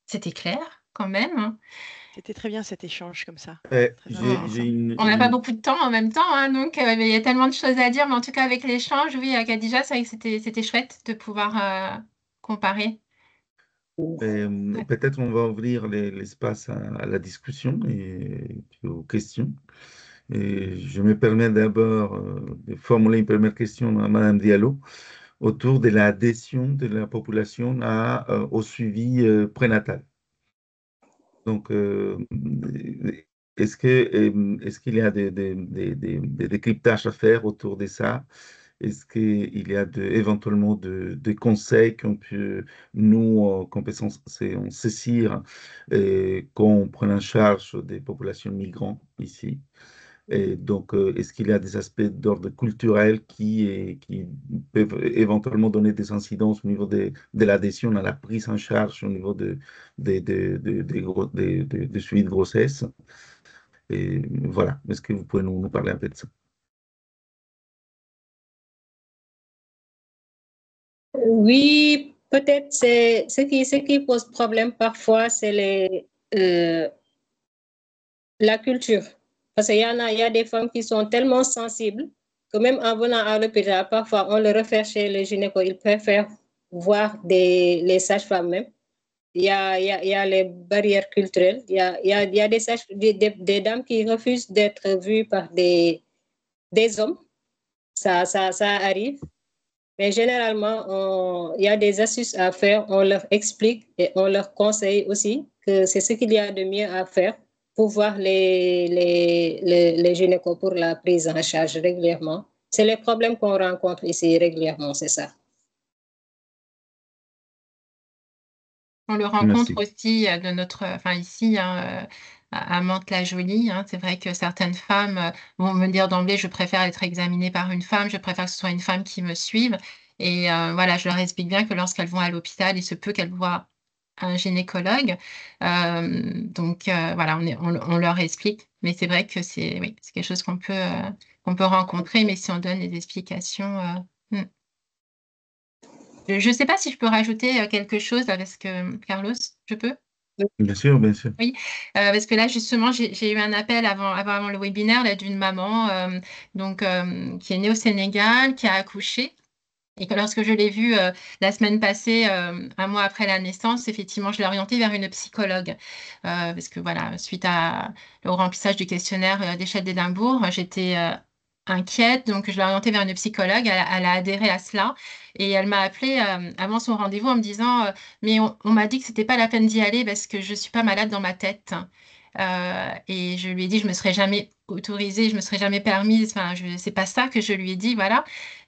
c'était clair quand même. C'était très bien cet échange comme ça. On n'a pas beaucoup de temps en même temps, hein, donc il y a tellement de choses à dire, mais en tout cas avec l'échange, oui, Khadija, c'est vrai que c'était chouette de pouvoir comparer. Peut-être on va ouvrir l'espace à la discussion et aux questions. Et je me permets d'abord de formuler une première question à Madame Diallo autour de l'adhésion de la population au suivi prénatal. Donc, est-ce qu'il y a des décryptages à faire autour de ça? Est-ce qu'il y a éventuellement des conseils qu'on peut, nous, qu'on peut s'en saisir quand on prend en charge des populations migrantes ici? Et donc, est-ce qu'il y a des aspects d'ordre culturel qui peuvent éventuellement donner des incidences au niveau de l'adhésion à la prise en charge au niveau de suivi de grossesse? Et voilà, est-ce que vous pouvez nous parler un peu de ça? Oui, peut-être c'est ce qui pose problème parfois, c'est la culture. Parce qu'il y a des femmes qui sont tellement sensibles que même en venant à l'hôpital, parfois on le réfère chez les gynécos, ils préfèrent voir les sages-femmes même. Il y a les barrières culturelles, il y a des dames qui refusent d'être vues par des hommes. Ça arrive. Mais généralement, il y a des astuces à faire, on leur explique et on leur conseille aussi que c'est ce qu'il y a de mieux à faire pour voir les gynécos pour la prise en charge régulièrement. C'est les problèmes qu'on rencontre ici régulièrement, c'est ça. On le rencontre aussi de enfin ici, hein, à Mantes-la-Jolie. Hein, c'est vrai que certaines femmes vont me dire d'emblée, je préfère être examinée par une femme, je préfère que ce soit une femme qui me suive. Et voilà, je leur explique bien que lorsqu'elles vont à l'hôpital, il se peut qu'elles voient un gynécologue. Donc voilà, on leur explique. Mais c'est vrai que c'est quelque chose qu'on peut rencontrer, mais si on donne des explications. Je ne sais pas si je peux rajouter quelque chose parce que, Carlos, je peux? Bien sûr, bien sûr. Oui, parce que là, justement, j'ai eu un appel avant le webinaire d'une maman qui est née au Sénégal, qui a accouché. Et que lorsque je l'ai vue la semaine passée, un mois après la naissance, effectivement, je l'ai orientée vers une psychologue. Parce que voilà, suite au remplissage du questionnaire d'échelle d'Édimbourg, j'étais inquiète, donc je l'ai orientée vers une psychologue. Elle a adhéré à cela. Et elle m'a appelée avant son rendez-vous en me disant mais on m'a dit que c'était pas la peine d'y aller parce que je suis pas malade dans ma tête. Et je lui ai dit, je me serais jamais autorisée, je me serais jamais permise. Enfin, c'est pas ça que je lui ai dit, voilà.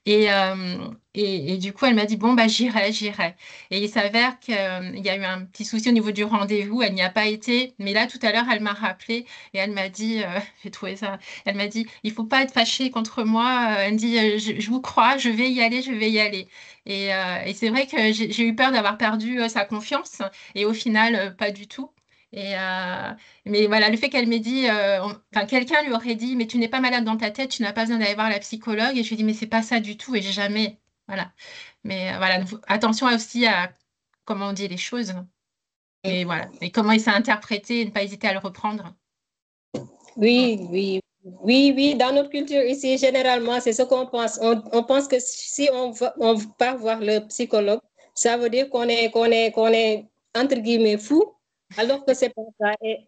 Et du coup, elle m'a dit, bon, bah, j'irai. Et il s'avère qu'il y a eu un petit souci au niveau du rendez-vous. Elle n'y a pas été. Mais là, tout à l'heure, elle m'a rappelé et elle m'a dit, j'ai trouvé ça, elle m'a dit, il faut pas être fâchée contre moi. Elle me dit, je vous crois, je vais y aller. Et c'est vrai que j'ai eu peur d'avoir perdu sa confiance. Et au final, pas du tout. Mais voilà, le fait qu'elle m'ait dit, enfin, quelqu'un lui aurait dit, mais tu n'es pas malade dans ta tête, tu n'as pas besoin d'aller voir la psychologue. Et je lui ai dit, mais c'est pas ça du tout, et j'ai jamais. Voilà. Mais voilà, donc, attention aussi à comment on dit les choses. Et voilà. Et comment il s'est interprété et ne pas hésiter à le reprendre. Oui. Dans notre culture ici, généralement, c'est ce qu'on pense. On pense que si on part voir le psychologue, ça veut dire qu'on est entre guillemets fou, alors que c'est pas ça. Et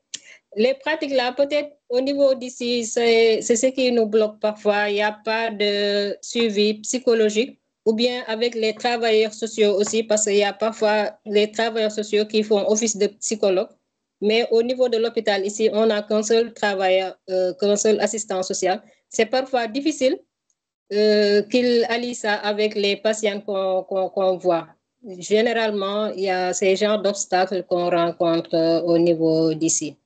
les pratiques là, peut-être au niveau d'ici, c'est ce qui nous bloque parfois. Il n'y a pas de suivi psychologique ou bien avec les travailleurs sociaux aussi, parce qu'il y a parfois les travailleurs sociaux qui font office de psychologue. Mais au niveau de l'hôpital, ici, on n'a qu'un seul travailleur, qu'un seul assistant social. C'est parfois difficile qu'il allie ça avec les patients qu'on voit. Généralement, il y a ces genres d'obstacles qu'on rencontre au niveau d'ici.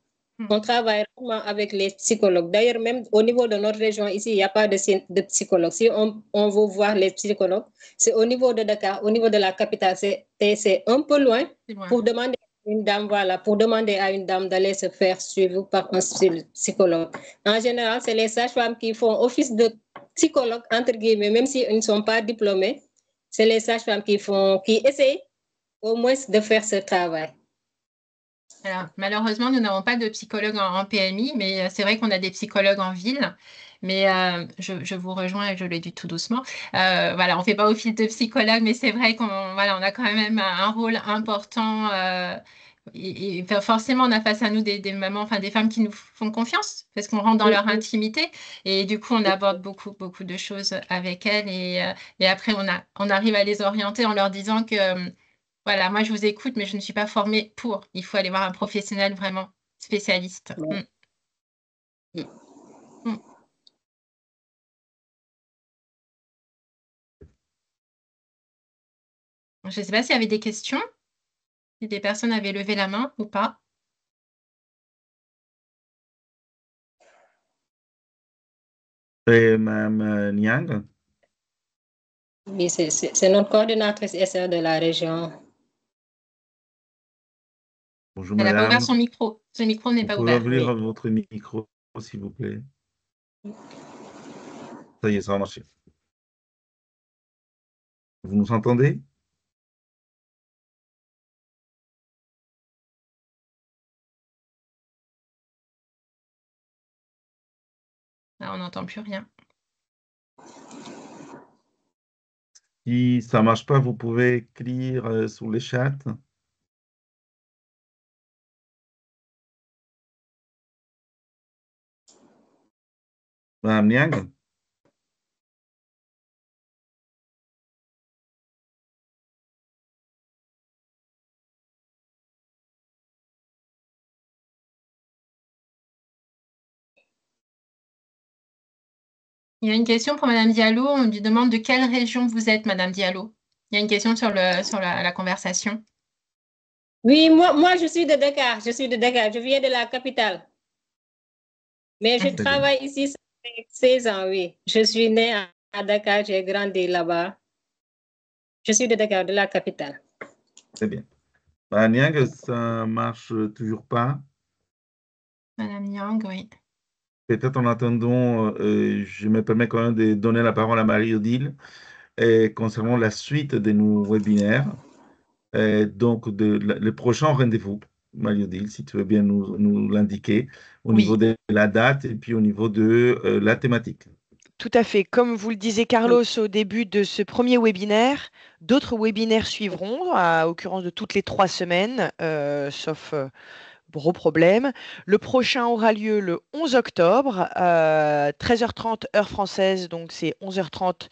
On travaille vraiment avec les psychologues. D'ailleurs, même au niveau de notre région, ici, il n'y a pas de psychologue. Si on veut voir les psychologues, c'est au niveau de Dakar, au niveau de la capitale, c'est un peu loin pour demander à une dame, voilà, pour demander à une dame d'aller se faire suivre par un psychologue. En général, c'est les sages-femmes qui font office de psychologue, entre guillemets, même s'ils ne sont pas diplômés. C'est les sages-femmes qui essayent au moins de faire ce travail. Alors, malheureusement, nous n'avons pas de psychologue en PMI, mais c'est vrai qu'on a des psychologues en ville. Mais je vous rejoins et je le dis tout doucement. Voilà, on ne fait pas office de psychologue, mais c'est vrai qu'on voilà, on a quand même un rôle important. Et forcément, on a face à nous des mamans, enfin des femmes qui nous font confiance parce qu'on rentre dans leur intimité. Et du coup, on aborde beaucoup de choses avec elles. Et après, on arrive à les orienter en leur disant que voilà, moi je vous écoute, mais je ne suis pas formée pour. Il faut aller voir un professionnel vraiment spécialiste. Ouais. Je ne sais pas s'il y avait des questions, si des personnes avaient levé la main ou pas. Et Mme Niang? Oui, c'est notre coordinatrice SR de la région. Bonjour Elle n'a pas madame. ouvert son micro. Ce micro n'est pas Vous pouvez ouvert. ouvrir Oui. votre micro, s'il vous plaît. Ça y est, ça va marcher. Vous nous entendez? Là, on n'entend plus rien. Si ça ne marche pas, vous pouvez écrire sur les chats. Madame Niang? Il y a une question pour Madame Diallo. On lui demande de quelle région vous êtes, Madame Diallo. Il y a une question sur la conversation. Oui, moi, je suis de Dakar. Je suis de Dakar. Je viens de la capitale. Mais je travaille ici, ça fait 16 ans, oui. Je suis née à Dakar, j'ai grandi là-bas. Je suis de Dakar, de la capitale. Très bien. Madame Niang, ça ne marche toujours pas. Madame Yang, oui. Peut-être en attendant, je me permets quand même de donner la parole à Marie-Odile concernant la suite de nos webinaires. Donc, le prochain rendez-vous, Marie-Odile, si tu veux bien nous l'indiquer au Oui. niveau de la date et puis au niveau de la thématique. Tout à fait. Comme vous le disiez, Carlos, au début de ce premier webinaire, d'autres webinaires suivront, à occurrence de toutes les 3 semaines, sauf gros problème. Le prochain aura lieu le 11 octobre, 13h30 heure française, donc c'est 11h30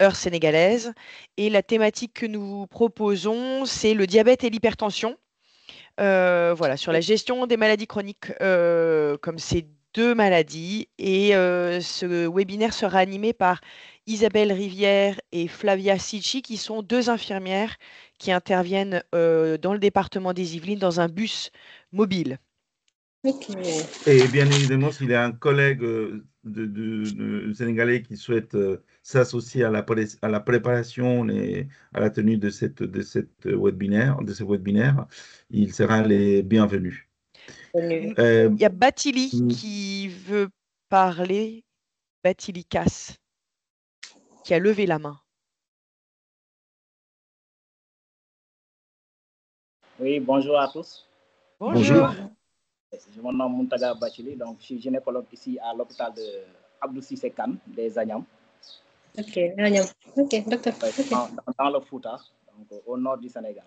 heure sénégalaise. Et la thématique que nous proposons, c'est le diabète et l'hypertension. Voilà, sur la gestion des maladies chroniques comme ces 2 maladies. Et ce webinaire sera animé par Isabelle Rivière et Flavia Sicci, qui sont 2 infirmières qui interviennent dans le département des Yvelines dans un bus mobile. Okay. Et bien évidemment, s'il y a un collègue de Sénégalais qui souhaite s'associer à la préparation et à la tenue de ce webinaire, il sera les bienvenus. Il y a Batili qui veut parler, Batili Casse, qui a levé la main. Oui, bonjour à tous. Bonjour. Je me nomme Muntaga Bachili, donc je suis gynécologue ici à l'hôpital de Abdou Cissé Kane des Agnam. Ok, Agnam. Ok, docteur. Okay. Dans le Fouta, donc au nord du Sénégal.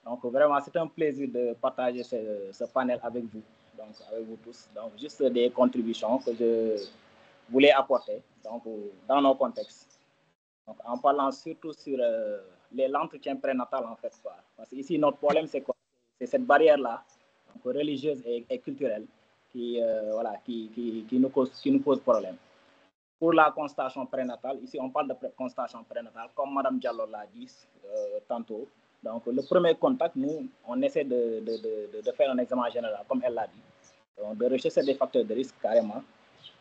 Donc vraiment, c'est un plaisir de partager ce panel avec vous, donc avec vous tous. Donc juste des contributions que je voulais apporter donc, dans nos contextes. Donc, en parlant surtout sur l'entretien prénatal en fait. Quoi. Parce qu'ici, notre problème, c'est quoi? cette barrière-là, religieuse et culturelle, qui nous pose problème. Pour la constatation prénatale, ici on parle de constatation prénatale, comme Mme Diallo l'a dit tantôt. Donc le premier contact, nous, on essaie de faire un examen général, comme elle l'a dit. Donc, de rechercher des facteurs de risque carrément,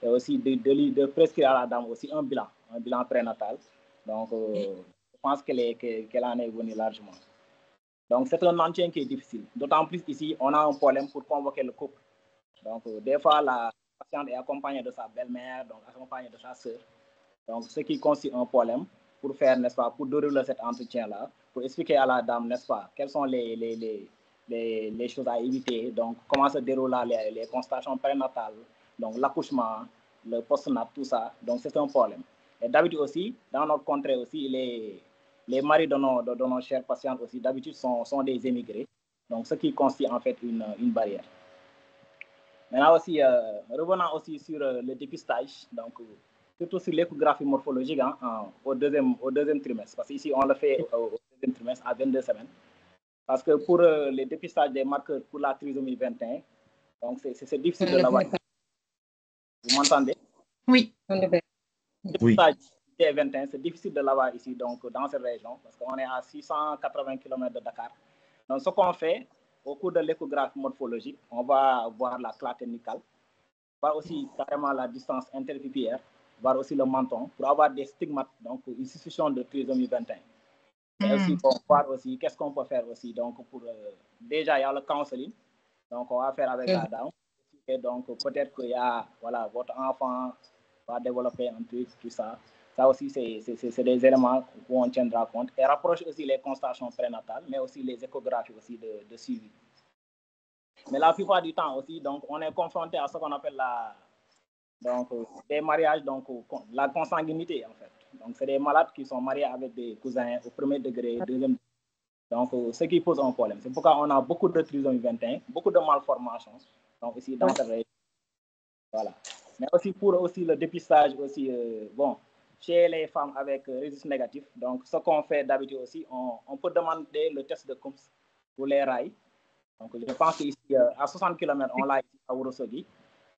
et aussi de prescrire à la dame aussi un bilan prénatal. Donc je pense qu'elle en est venue largement. Donc c'est un entretien qui est difficile. D'autant plus ici, on a un problème pour convoquer le couple. Donc des fois, la patiente est accompagnée de sa belle-mère, donc accompagnée de sa sœur. Donc ce qui constitue un problème pour faire, n'est-ce pas, pour dérouler cet entretien-là, pour expliquer à la dame, n'est-ce pas, quelles sont les choses à éviter, donc comment se déroulent les constatations prénatales, donc l'accouchement, le post-nat, tout ça. Donc c'est un problème. Et d'habitude aussi, dans notre contrée aussi, les maris de nos chers patients aussi, d'habitude, sont des émigrés. Donc ce qui constitue en fait une barrière. Maintenant aussi, revenant aussi sur le dépistage, donc surtout sur l'échographie morphologique au deuxième trimestre, parce qu'ici on le fait au deuxième trimestre à 22 semaines. Parce que pour les dépistages des marqueurs pour la trisomie 21, donc c'est difficile de l'avoir. Vous m'entendez? Oui. Le dépistage des 21, c'est difficile de l'avoir ici, donc dans cette région, parce qu'on est à 680 km de Dakar. Donc ce qu'on fait, au cours de l'échographie morphologique, on va voir la clarté nucale, voir aussi carrément la distance interpupillaire, voir aussi le menton, pour avoir des stigmates, donc une suspicion de trisomie 21. Et aussi pour voir aussi qu'est-ce qu'on peut faire aussi. Donc pour déjà il y a le counseling, donc on va faire avec la dame. Et donc peut-être qu'il y a, voilà, votre enfant va développer un truc, tout ça. Ça aussi c'est des éléments où on tiendra compte. Et rapproche aussi les constatations prénatales, mais aussi les échographies aussi de suivi. Mais la plupart du temps aussi, donc on est confronté à ce qu'on appelle des mariages, donc la consanguinité en fait. Donc c'est des malades qui sont mariés avec des cousins au premier degré, deuxième degré. Donc ce qui pose un problème. C'est pourquoi on a beaucoup de trisomie 21, beaucoup de malformations. Donc ici dans cette région. Voilà. Mais aussi pour aussi le dépistage aussi, bon, chez les femmes avec registre négatif. Donc ce qu'on fait d'habitude aussi, on peut demander le test de Coombs pour les rails. Donc je pense qu'ici à 60 km, on l'a ici à Ourossogui.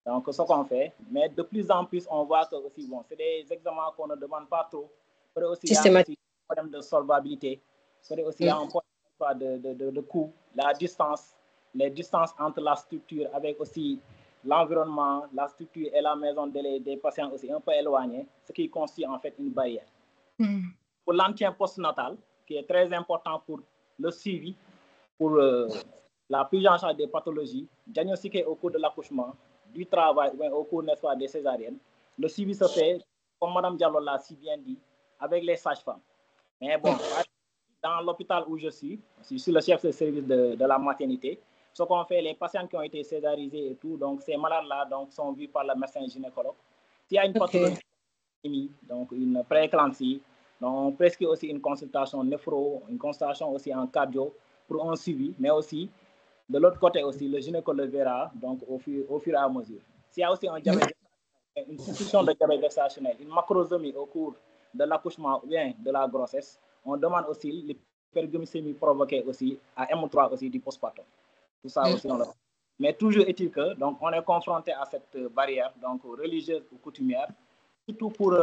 Donc, ce qu'on fait, mais de plus en plus, on voit que aussi, bon, c'est des examens qu'on ne demande pas trop. Il y a aussi un problème de solvabilité. Il y a aussi un problème de coût, les distances entre la structure avec aussi l'environnement, la structure et la maison des patients aussi un peu éloignés, ce qui constitue en fait une barrière. Pour l'entretien postnatal, qui est très important pour le suivi, pour la prise en charge des pathologies diagnostiquées au cours de l'accouchement, du travail, au cours des césariennes. Le suivi se fait, comme Mme Diallo l'a si bien dit, avec les sages-femmes. Mais bon, dans l'hôpital où je suis le chef de service de la maternité, ce qu'on fait, les patients qui ont été césarisés et tout, donc ces malades-là sont vus par le médecin gynécologue. S'il y a une pathologie, donc une prééclampsie, donc on prescrit aussi une consultation néphro, une consultation aussi en cardio pour un suivi, mais aussi de l'autre côté aussi, le gynécologue verra donc au fur et à mesure. S'il y a aussi un diabète, une suspicion de diabète gestationnel, une macrosomie au cours de l'accouchement ou bien de la grossesse, on demande aussi l'hyperglycémie provoquée aussi à M3 aussi du postpartum. Tout ça aussi on le fait. Mais toujours est-il que donc on est confronté à cette barrière donc religieuse ou coutumière, surtout pour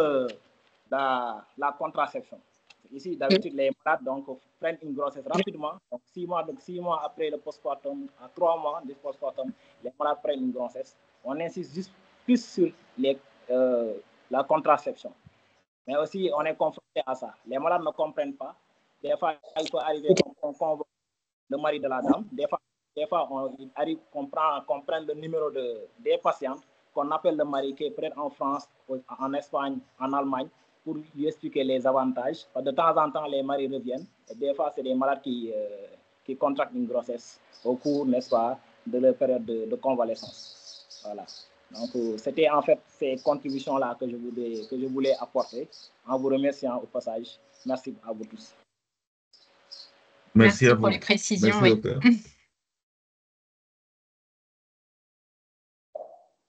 la contraception. Ici, d'habitude, les malades prennent une grossesse rapidement. Donc, 6 mois après le postpartum, à 3 mois du postpartum, les malades prennent une grossesse. On insiste juste plus sur la contraception. Mais aussi, on est confronté à ça. Les malades ne comprennent pas. Des fois, il peut arriver qu'on convoque le mari de la dame. Des fois il arrive qu'on prenne le numéro des patientes, qu'on appelle le mari qui est prêt en France, en Espagne, en Allemagne, pour lui expliquer les avantages. De temps en temps, les maris reviennent. Et des fois, c'est des malades qui contractent une grossesse au cours, n'est-ce pas, de leur période de convalescence. Voilà. Donc, c'était en fait ces contributions-là que je voulais apporter en vous remerciant au passage. Merci à vous tous. Merci à vous. Pour les précisions. Merci, docteur.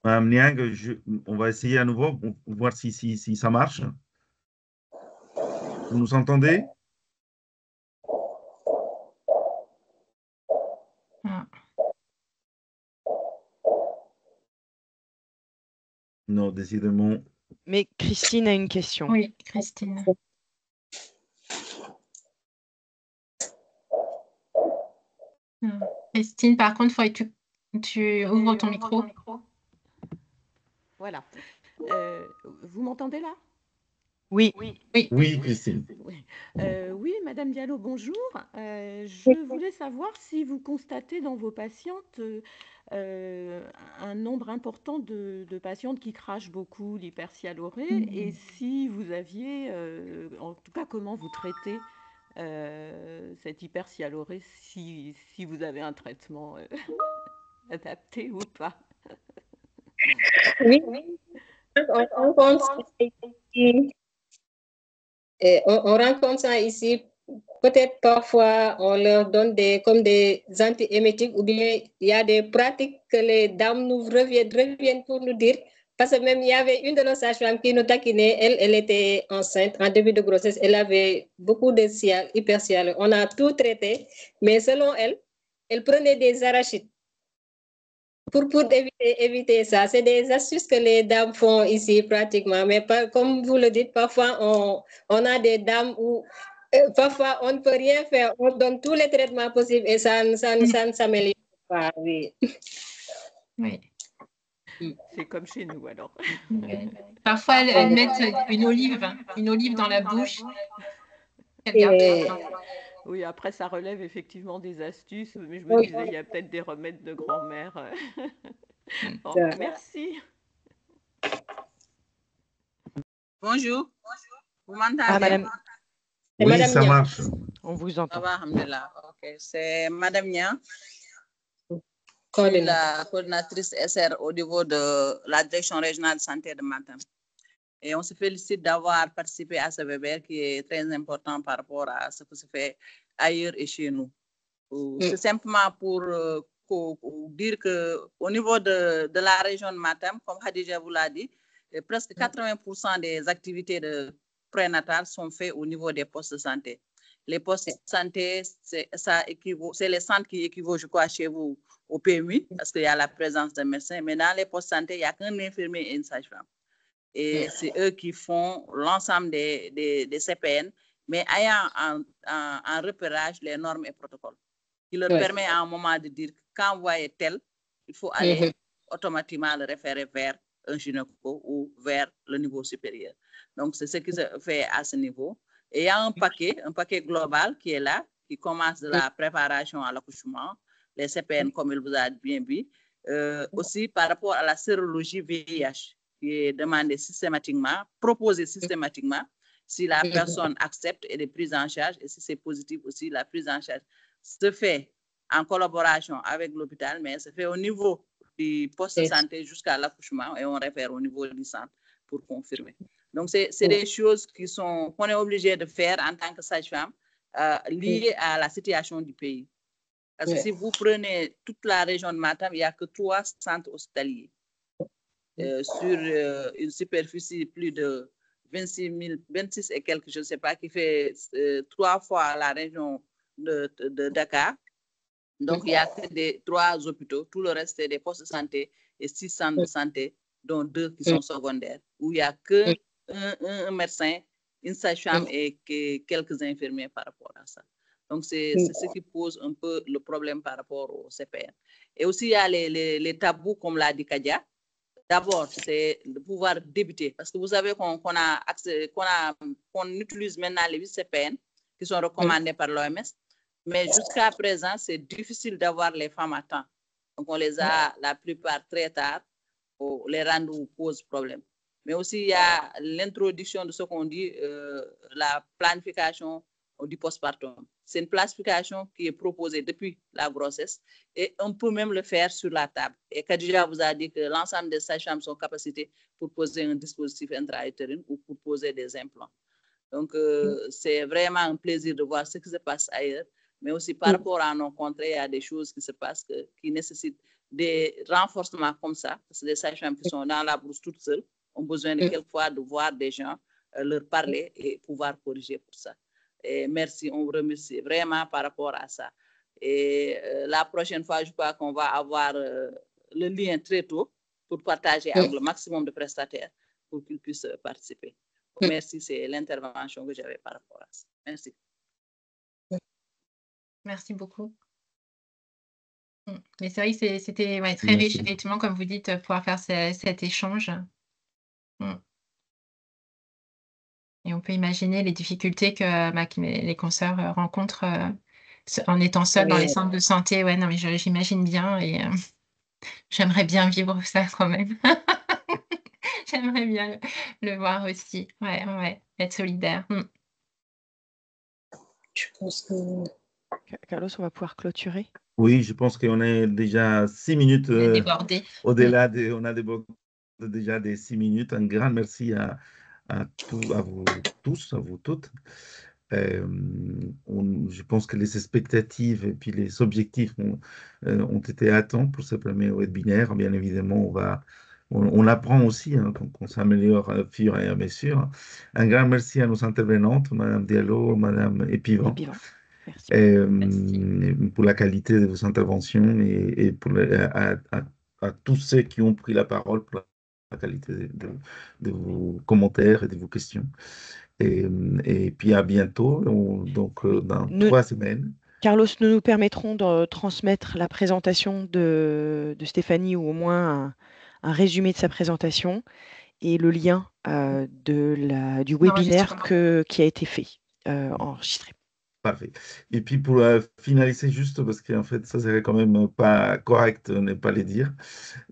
Madame Niang, on va essayer à nouveau pour voir si ça marche. Vous nous entendez? Ah. Non, décidément. Mais Christine a une question. Oui, Christine. Christine, par contre, il faudrait que tu ouvres ton micro. Voilà. Vous m'entendez là? Oui. Oui, Christine. Oui, Madame Diallo, bonjour. Je voulais savoir si vous constatez dans vos patientes un nombre important de patientes qui crachent beaucoup l'hypersialorée et si vous aviez, en tout cas, comment vous traitez cette hypersialorée, si vous avez un traitement adapté ou pas. Oui, on rencontre ça ici. Peut-être parfois on leur donne comme des antiémétiques ou bien il y a des pratiques que les dames nous reviennent pour nous dire. Parce que même il y avait une de nos sages-femmes qui nous taquinait, elle était enceinte en début de grossesse, elle avait beaucoup de hypersialorée. On a tout traité, mais selon elle, elle prenait des arachides. Pour éviter ça, c'est des astuces que les dames font ici pratiquement. Mais comme vous le dites, parfois on a des dames où parfois on ne peut rien faire. On donne tous les traitements possibles et ça ne s'améliore pas. Oui. Oui. C'est comme chez nous alors. Oui. Parfois, elles mettent une olive dans la bouche. Oui, après, ça relève effectivement des astuces, mais je me disais, il y a peut-être des remèdes de grand-mère. Bon, merci. Bonjour. Vous m'entendez? Ah, madame. Oui, Madame ça Nia. marche. On vous entend. Ok, c'est Madame Nia. Je suis la coordinatrice SR au niveau de la direction régionale de santé de Matam. Et on se félicite d'avoir participé à ce webinaire qui est très important par rapport à ce que se fait ailleurs et chez nous. C'est simplement pour dire qu'au niveau de la région de Matam, comme Khadija vous l'a dit, presque 80% des activités de prénatal sont faites au niveau des postes de santé. Les postes de santé, c'est les centres qui équivaut, je crois, chez vous au PMI, parce qu'il y a la présence d'un médecin, mais dans les postes de santé, il n'y a qu'un infirmier et une sage-femme. Et c'est eux qui font l'ensemble des CPN, mais ayant en repérage les normes et protocoles, qui leur permet à un moment de dire quand vous voyez tel, il faut aller automatiquement le référer vers un gynéco ou vers le niveau supérieur. Donc, c'est ce qui se fait à ce niveau. Et il y a un paquet global qui est là, qui commence de la préparation à l'accouchement, les CPN, comme il vous a bien dit, aussi par rapport à la sérologie VIH, qui est demandée systématiquement, proposée systématiquement, si la personne accepte et est prise en charge, et si c'est positif aussi, la prise en charge se fait en collaboration avec l'hôpital, mais se fait au niveau du poste de santé jusqu'à l'accouchement et on réfère au niveau du centre pour confirmer. Donc, c'est des choses qu'on est obligé de faire en tant que sage-femme liées à la situation du pays. Parce que si vous prenez toute la région de Matam, il n'y a que 3 centres hospitaliers sur une superficie plus de 26 et quelques, je ne sais pas, qui fait 3 fois la région de Dakar. Donc, il n'y a que 3 hôpitaux. Tout le reste, c'est des postes de santé et 6 centres de santé, dont 2 qui sont secondaires, où il n'y a qu'un médecin, une sage-femme et quelques infirmiers par rapport à ça. Donc, c'est ce qui pose un peu le problème par rapport au CPN. Et aussi, il y a les tabous, comme l'a dit Kadia. D'abord, c'est de pouvoir débuter. Parce que vous savez qu'on utilise maintenant les 8 CPN qui sont recommandés par l'OMS. Mais jusqu'à présent, c'est difficile d'avoir les femmes à temps. Donc, on les a la plupart très tard. Les rendez-vous posent problème. Mais aussi, il y a l'introduction de ce qu'on dit, la planification du postpartum. C'est une planification qui est proposée depuis la grossesse et on peut même le faire sur la table. Et Khadija vous a dit que l'ensemble des sages-femmes sont capacités pour poser un dispositif intra-utérine ou pour poser des implants. Donc, c'est vraiment un plaisir de voir ce qui se passe ailleurs. Mais aussi par rapport à nos contrées, il y a des choses qui se passent qui nécessitent des renforcements comme ça. Parce que les sages-femmes qui sont dans la brousse toutes seules ont besoin de quelquefois de voir des gens, leur parler et pouvoir corriger pour ça. Et merci, on vous remercie vraiment par rapport à ça. Et la prochaine fois, je crois qu'on va avoir le lien très tôt pour partager avec le maximum de prestataires pour qu'ils puissent participer. Merci, c'est l'intervention que j'avais par rapport à ça. Merci. Merci beaucoup. Mais c'est vrai que c'était très riche, effectivement, comme vous dites, pouvoir faire cet échange. Et on peut imaginer les difficultés que les consoeurs rencontrent en étant seuls dans les centres de santé. Ouais, non, mais j'imagine bien et j'aimerais bien vivre ça quand même. J'aimerais bien le voir aussi. Ouais, être solidaire. Je pense que... Carlos, on va pouvoir clôturer. Oui, je pense qu'on est déjà 6 minutes débordé. au-delà on a débordé déjà des 6 minutes. Un grand merci à vous tous, à vous toutes. Je pense que les expectatives et puis les objectifs ont été atteints pour ce premier webinaire. Bien évidemment, on apprend aussi, hein, donc on s'améliore au fur et à mesure. Un grand merci à nos intervenantes, Madame Diallo, Madame Epivant. Pour la qualité de vos interventions et pour à tous ceux qui ont pris la parole pour la qualité de vos commentaires et de vos questions. Et puis à bientôt, donc dans 3 semaines. Carlos, nous permettrons de transmettre la présentation de Stéphanie ou au moins un résumé de sa présentation et le lien du webinaire qui a été fait, enregistré. Parfait. Et puis pour finaliser juste, parce qu'en fait, ça serait quand même pas correct de ne pas les dire.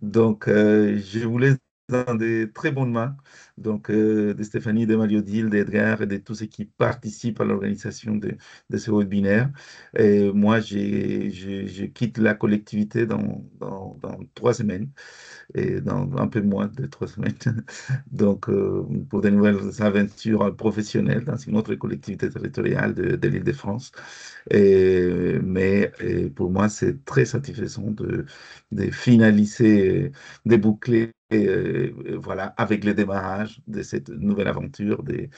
Donc, je vous laisse dans des très bonnes mains, donc de Stéphanie, de Marie-Odile, d'Edgar et de tous ceux qui participent à l'organisation de ce webinaire. Et moi, je quitte la collectivité dans 3 semaines. Et dans un peu moins de 3 semaines. Donc, pour de nouvelles aventures professionnelles dans une autre collectivité territoriale de l'Île-de-France. Mais pour moi, c'est très satisfaisant de finaliser, de boucler voilà, avec le démarrage de cette nouvelle aventure des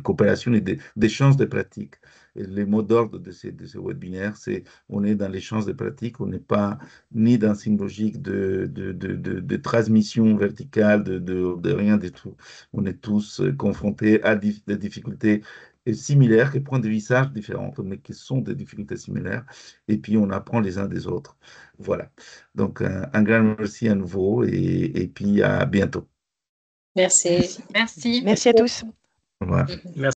coopérations et des échanges de pratiques. Et les mots d'ordre de ce webinaire, c'est on est dans l'échange de pratiques, on n'est pas ni dans une logique de transmission verticale, de rien du tout. On est tous confrontés à des difficultés similaires, qui prennent des visages différents, mais qui sont des difficultés similaires, et puis on apprend les uns des autres. Voilà. Donc, un grand merci à nouveau, et puis à bientôt. Merci. Merci. Merci à tous. Au revoir. Merci.